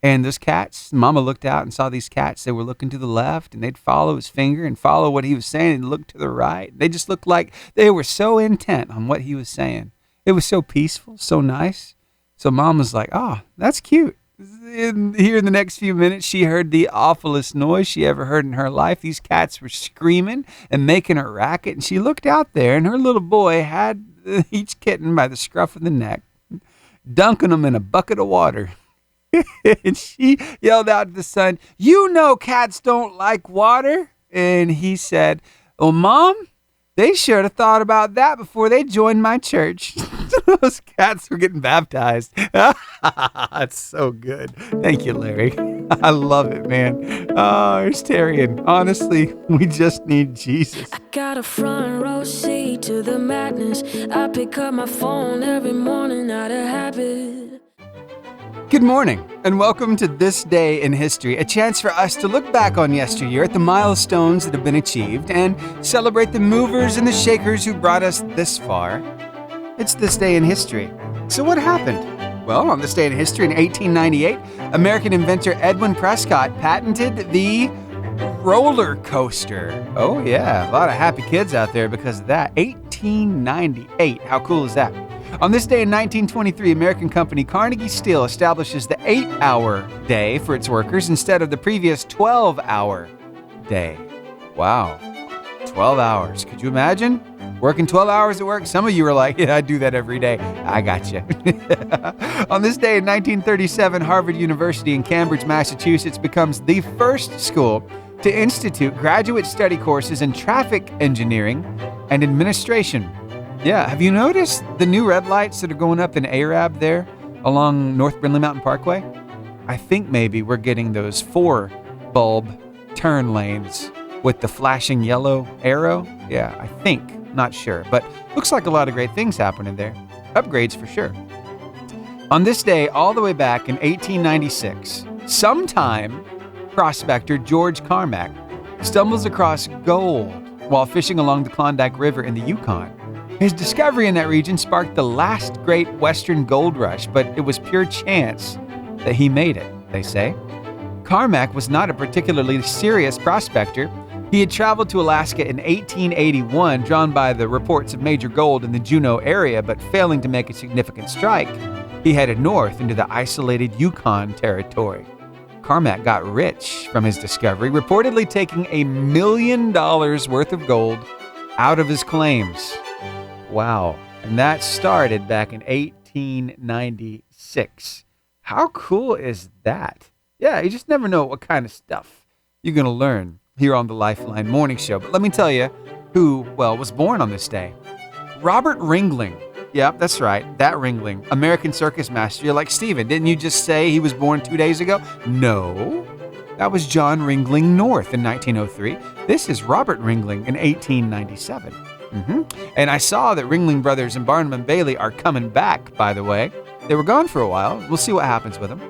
Speaker 1: And those cats, Mama looked out and saw these cats. They were looking to the left, and they'd follow his finger and follow what he was saying and look to the right. They just looked like they were so intent on what he was saying. It was so peaceful, so nice. So Mom was like, oh, that's cute. And here in the next few minutes, she heard the awfulest noise she ever heard in her life. These cats were screaming and making a racket, and she looked out there, and her little boy had each kitten by the scruff of the neck, dunking them in a bucket of water. And she yelled out to the son, you know cats don't like water. And he said, well, Mom, they should have thought about that before they joined my church. Those cats were getting baptized. That's so good. Thank you, Larry. I love it, man. Oh, there's Terry. And honestly, we just need Jesus.
Speaker 2: I got a front row seat to the madness. I pick up my phone every morning out of habit.
Speaker 1: Good morning, and welcome to This Day in History, a chance for us to look back on yesteryear at the milestones that have been achieved and celebrate the movers and the shakers who brought us this far. It's This Day in History. So what happened? Well, on this day in history in 1898, American inventor Edwin Prescott patented the roller coaster. Oh yeah, a lot of happy kids out there because of that. 1898, how cool is that? On this day in 1923, American company Carnegie Steel establishes the 8-hour day for its workers instead of the previous 12-hour day. Wow, 12 hours. Could you imagine? Working 12 hours at work? Some of you are like, yeah, I do that every day. I got you. On this day in 1937, Harvard University in Cambridge, Massachusetts becomes the first school to institute graduate study courses in traffic engineering and administration. Yeah, have you noticed the new red lights that are going up in Arab there along North Brindley Mountain Parkway? I think maybe we're getting those 4 bulb turn lanes with the flashing yellow arrow. Yeah, I think, not sure, but looks like a lot of great things happening there. Upgrades for sure. On this day, all the way back in 1896, sometime prospector George Carmack stumbles across gold while fishing along the Klondike River in the Yukon. His discovery in that region sparked the last great Western gold rush, but it was pure chance that he made it, they say. Carmack was not a particularly serious prospector. He had traveled to Alaska in 1881, drawn by the reports of major gold in the Juneau area, but failing to make a significant strike. He headed north into the isolated Yukon territory. Carmack got rich from his discovery, reportedly taking $1 million worth of gold out of his claims. Wow. And that started back in 1896. How cool is that? Yeah, you just never know what kind of stuff you're going to learn here on the Lifeline Morning Show. But let me tell you who, was born on this day. Robert Ringling. Yep, that's right. That Ringling. American circus master. You're like, Steven, didn't you just say he was born 2 days ago? No. That was John Ringling North in 1903. This is Robert Ringling in 1897. And I saw that Ringling Brothers and Barnum and Bailey are coming back, by the way. They were gone for a while. We'll see what happens with them.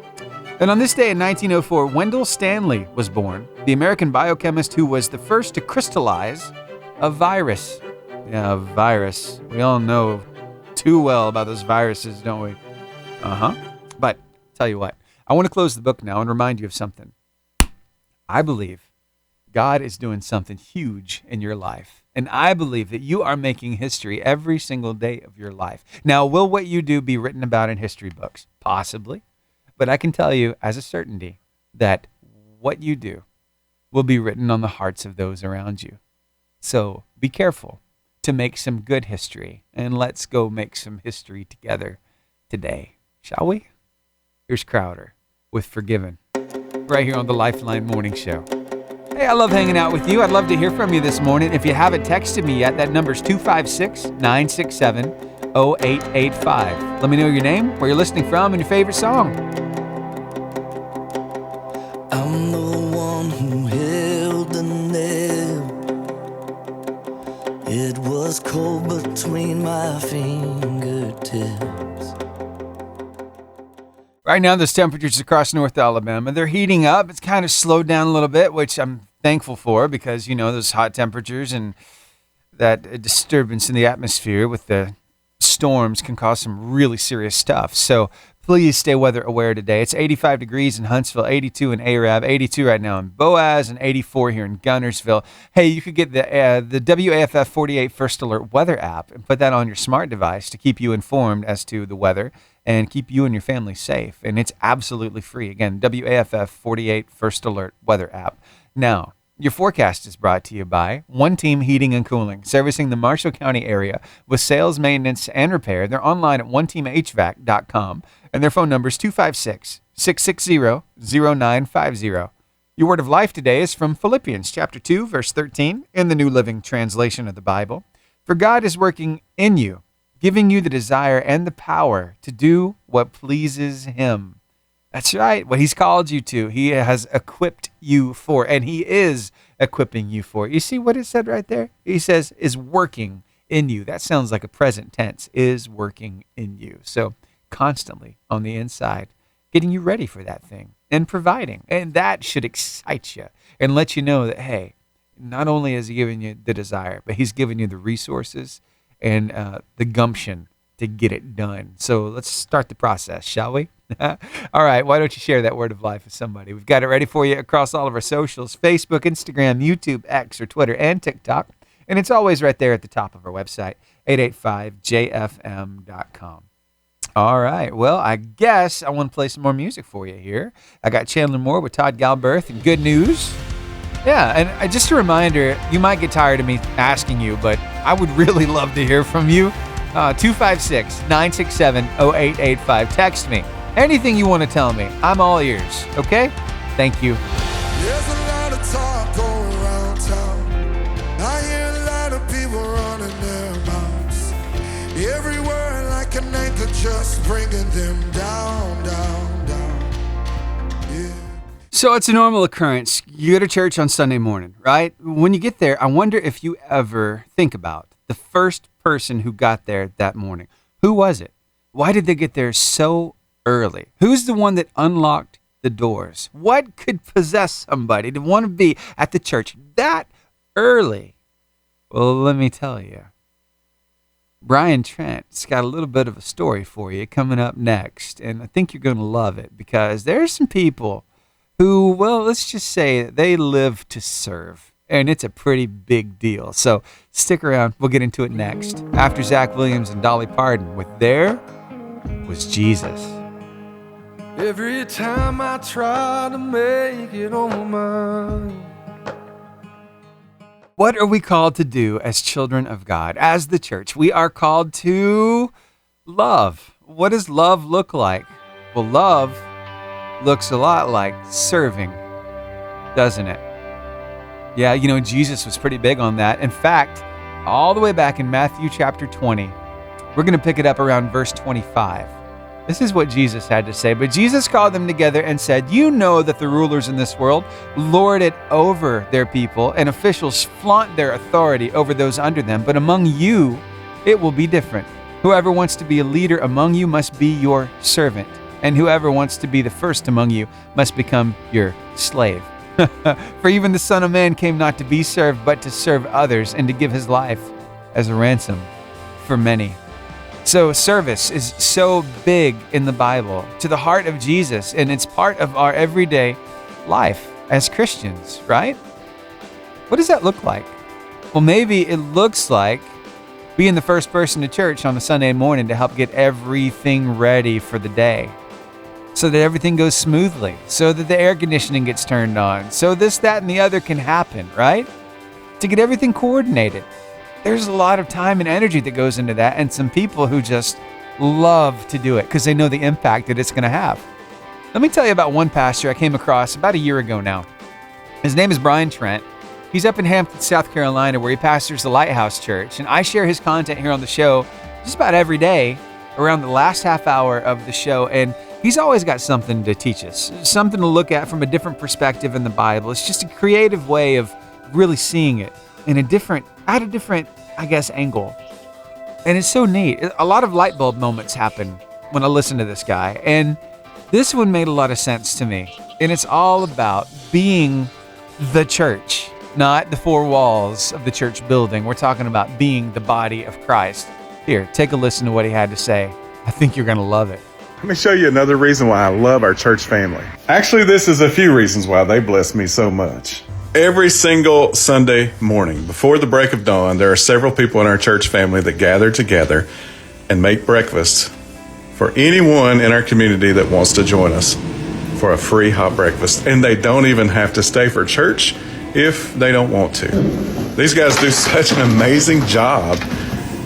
Speaker 1: And on this day in 1904, Wendell Stanley was born, the American biochemist who was the first to crystallize a virus. Yeah, a virus. We all know too well about those viruses, don't we? But tell you what, I want to close the book now and remind you of something. I believe God is doing something huge in your life. And I believe that you are making history every single day of your life. Now, will what you do be written about in history books? Possibly. But I can tell you as a certainty that what you do will be written on the hearts of those around you. So be careful to make some good history. And let's go make some history together today, shall we? Here's Crowder with Forgiven, right here on the Lifeline Morning Show. Hey, I love hanging out with you. I'd love to hear from you this morning. If you haven't texted me yet, that number's 256-967-0885. Let me know your name, where you're listening from, and your favorite song.
Speaker 10: I'm the one who held the nail. It was cold between my fingertips.
Speaker 1: Right now, those temperatures across North Alabama, they're heating up. It's kind of slowed down a little bit, which I'm thankful for because, you know, those hot temperatures and that disturbance in the atmosphere with the storms can cause some really serious stuff. So please stay weather aware today. It's 85 degrees in Huntsville, 82 in Arab, 82 right now in Boaz, and 84 here in Gunnersville. Hey, you could get the WAFF 48 First Alert weather app and put that on your smart device to keep you informed as to the weather and keep you and your family safe. And it's absolutely free. Again, WAFF 48 First Alert weather app. Now, your forecast is brought to you by One Team Heating and Cooling, servicing the Marshall County area with sales, maintenance, and repair. They're online at oneteamhvac.com, and their phone number is 256-660-0950. Your word of life today is from Philippians chapter 2, verse 13, in the New Living Translation of the Bible. For God is working in you, giving you the desire and the power to do what pleases Him. That's right, what He's called you to. He has equipped you for, and He is equipping you for. You see what it said right there? He says, is working in you. That sounds like a present tense, is working in you. So constantly on the inside, getting you ready for that thing and providing. And that should excite you and let you know that, hey, not only has He given you the desire, but He's given you the resources and the gumption to get it done. So let's start the process, shall we? All right, why don't you share that word of life with somebody? We've got it ready for you across all of our socials, Facebook, Instagram, YouTube, X, or Twitter, and TikTok. And it's always right there at the top of our website, 885jfm.com. All right, well, I guess I want to play some more music for you here. I got Chandler Moore with Todd Galberth and Good News. Yeah, and just a reminder, you might get tired of me asking you, but I would really love to hear from you. 256-967-0885. Text me. Anything you want to tell me, I'm all ears, okay? Thank you.
Speaker 10: There's a lot of talk going around town. I hear a lot of people running their mouths. Every word like an anchor just bringing them down, down, down. Yeah.
Speaker 1: So it's a normal occurrence. You go to church on Sunday morning, right? When you get there, I wonder if you ever think about the first person who got there that morning. Who was it? Why did they get there so early? Who's the one that unlocked the doors? What could possess somebody to want to be at the church that early? Well, let me tell you. Brian Trent's got a little bit of a story for you coming up next, and I think you're going to love it because there are some people who, well, let's just say they live to serve, and it's a pretty big deal. So stick around. We'll get into it next after Zach Williams and Dolly Parton with There Was Jesus.
Speaker 18: Every time I try to make it on mine.
Speaker 1: What are we called to do as children of God, as the church? We are called to love. What does love look like? Well, love looks a lot like serving, doesn't it? Yeah, you know, Jesus was pretty big on that. In fact, all the way back in Matthew chapter 20, we're going to pick it up around verse 25. This is what Jesus had to say. But Jesus called them together and said, "You know that the rulers in this world lord it over their people, and officials flaunt their authority over those under them. But among you, it will be different. Whoever wants to be a leader among you must be your servant, and whoever wants to be the first among you must become your slave. For even the Son of Man came not to be served, but to serve others, and to give his life as a ransom for many." So service is so big in the Bible, to the heart of Jesus, and it's part of our everyday life as Christians, right? What does that look like? Well, maybe it looks like being the first person to church on a Sunday morning to help get everything ready for the day, so that everything goes smoothly, so that the air conditioning gets turned on, so this, that, and the other can happen, right? To get everything coordinated. There's a lot of time and energy that goes into that, and some people who just love to do it because they know the impact that it's going to have. Let me tell you about one pastor I came across about a year ago now. His name is Brian Trent. He's up in Hampton, South Carolina, where he pastors the Lighthouse Church, and I share his content here on the show just about every day around the last half hour of the show, and he's always got something to teach us, something to look at from a different perspective in the Bible. It's just a creative way of really seeing it in a different, I guess, angle. And it's so neat. A lot of light bulb moments happen when I listen to this guy. And this one made a lot of sense to me. And it's all about being the church, not the four walls of the church building. We're talking about being the body of Christ. Here, take a listen to what he had to say. I think you're going to love it.
Speaker 19: Let me show you another reason why I love our church family. Actually, this is a few reasons why they bless me so much. Every single Sunday morning, before the break of dawn, there are several people in our church family that gather together and make breakfast for anyone in our community that wants to join us for a free hot breakfast. And they don't even have to stay for church if they don't want to. These guys do such an amazing job.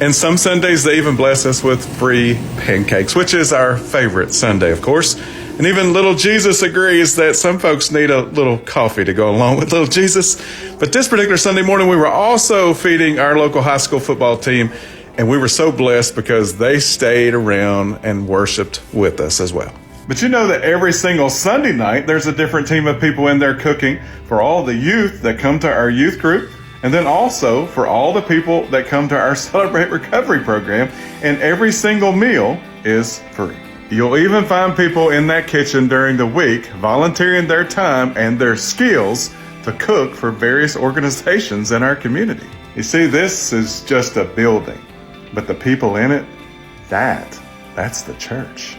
Speaker 19: And some Sundays, they even bless us with free pancakes, which is our favorite Sunday, of course. And even little Jesus agrees that some folks need a little coffee to go along with little Jesus. But this particular Sunday morning, we were also feeding our local high school football team. And we were so blessed because they stayed around and worshiped with us as well. But you know that every single Sunday night, there's a different team of people in there cooking for all the youth that come to our youth group. And then also for all the people that come to our Celebrate Recovery program. And every single meal is free. You'll even find people in that kitchen during the week volunteering their time and their skills to cook for various organizations in our community. You see, this is just a building, but the people in it, that's the church.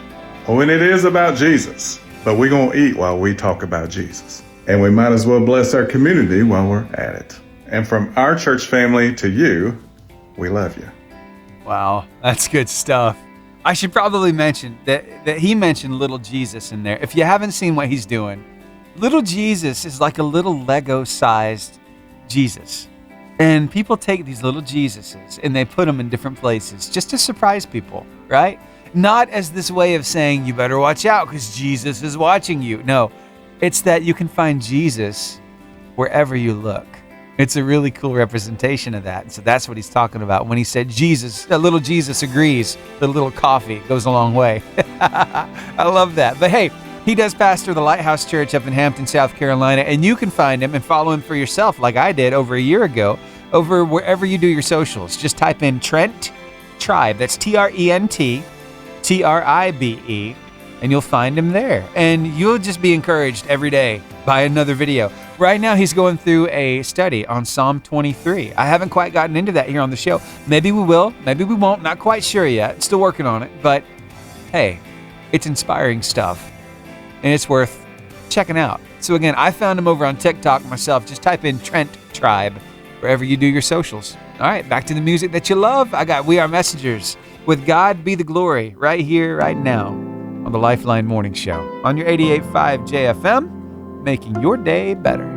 Speaker 19: Oh, and it is about Jesus, but we're going to eat while we talk about Jesus. And we might as well bless our community while we're at it. And from our church family to you, we love you.
Speaker 1: Wow, that's good stuff. I should probably mention that he mentioned little Jesus in there. If you haven't seen what he's doing, Little Jesus is like a little Lego-sized Jesus. And people take these little Jesuses and they put them in different places just to surprise people, right? Not as this way of saying, you better watch out because Jesus is watching you. No, it's that you can find Jesus wherever you look. It's a really cool representation of that. And so that's what he's talking about when he said Jesus, a little Jesus agrees, the little coffee goes a long way. I love that. But hey, he does pastor the Lighthouse Church up in Hampton, South Carolina, and you can find him and follow him for yourself like I did over a year ago over wherever you do your socials. Just type in Trent Tribe. That's TRENT TRIBE, and you'll find him there. And you'll just be encouraged every day by another video. Right now, he's going through a study on Psalm 23. I haven't quite gotten into that here on the show. Maybe we will, maybe we won't. Not quite sure yet. Still working on it. But hey, it's inspiring stuff, and it's worth checking out. So again, I found him over on TikTok myself. Just type in Trent Tribe wherever you do your socials. All right, back to the music that you love. I got We Are Messengers with God Be the Glory right here, right now on the Lifeline Morning Show on your 88.5 JFM, making your day better.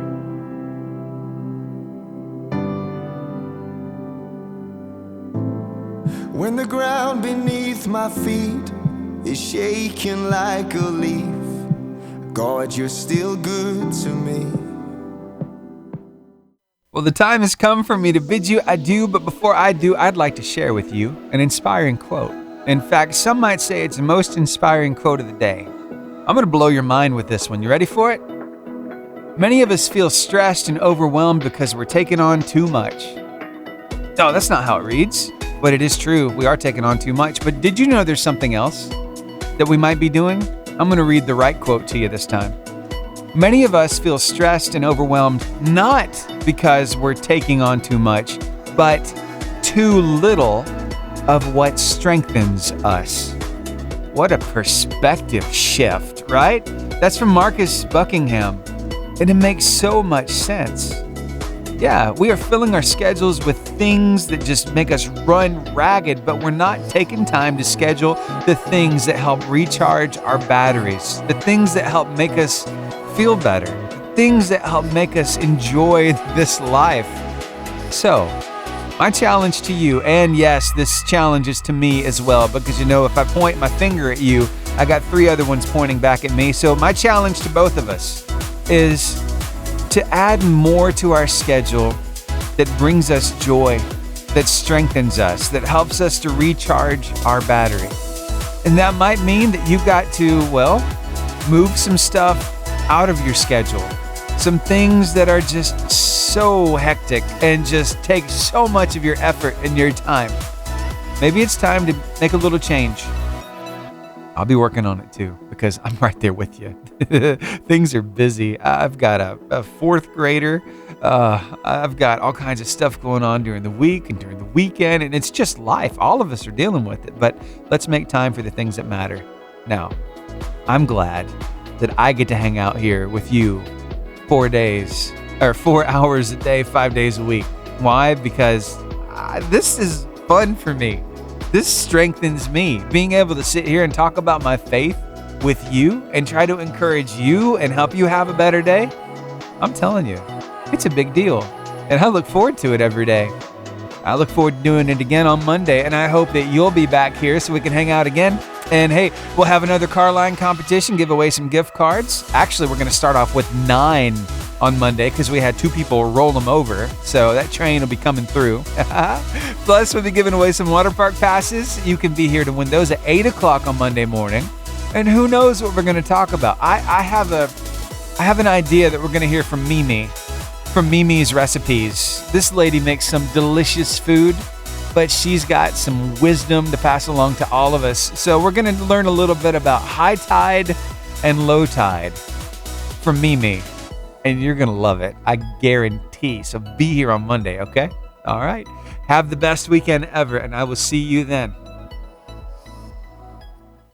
Speaker 10: When the ground beneath my feet is shaking like a leaf, God, you're still good to me.
Speaker 1: Well, the time has come for me to bid you adieu, but before I do, I'd like to share with you an inspiring quote. In fact, some might say it's the most inspiring quote of the day. I'm going to blow your mind with this one. You ready for it? Many of us feel stressed and overwhelmed because we're taking on too much. Oh, that's not how it reads, but it is true. We are taking on too much. But did you know there's something else that we might be doing? I'm going to read the right quote to you this time. Many of us feel stressed and overwhelmed not because we're taking on too much, but too little of what strengthens us. What a perspective shift, right? That's from Marcus Buckingham, and it makes so much sense. Yeah, we are filling our schedules with things that just make us run ragged, but we're not taking time to schedule the things that help recharge our batteries, the things that help make us feel better, things that help make us enjoy this life. So, my challenge to you, and yes, this challenge is to me as well, because you know, if I point my finger at you, I got 3 other ones pointing back at me. So my challenge to both of us is to add more to our schedule that brings us joy, that strengthens us, that helps us to recharge our battery. And that might mean that you've got to, well, move some stuff out of your schedule. Some things that are just so hectic and just take so much of your effort and your time. Maybe it's time to make a little change. I'll be working on it too, because I'm right there with you. Things are busy. I've got a 4th grader. I've got all kinds of stuff going on during the week and during the weekend, and it's just life. All of us are dealing with it, but let's make time for the things that matter. Now, I'm glad that I get to hang out here with you 4 hours a day, 5 days a week. Why? Because this is fun for me. This strengthens me. Being able to sit here and talk about my faith with you and try to encourage you and help you have a better day, I'm telling you, it's a big deal. And I look forward to it every day. I look forward to doing it again on Monday, and I hope that you'll be back here so we can hang out again. And hey, we'll have another car line competition, give away some gift cards. Actually, we're going to start off with 9 on Monday because we had 2 people roll them over. So that train will be coming through. Plus, we'll be giving away some water park passes. You can be here to win those at 8 o'clock on Monday morning. And who knows what we're going to talk about. I have an idea that we're going to hear from Mimi, from Mimi's Recipes. This lady makes some delicious food, but she's got some wisdom to pass along to all of us. So we're going to learn a little bit about high tide and low tide from Mimi, and you're going to love it. I guarantee. So be here on Monday, okay? All right. Have the best weekend ever, and I will see you then.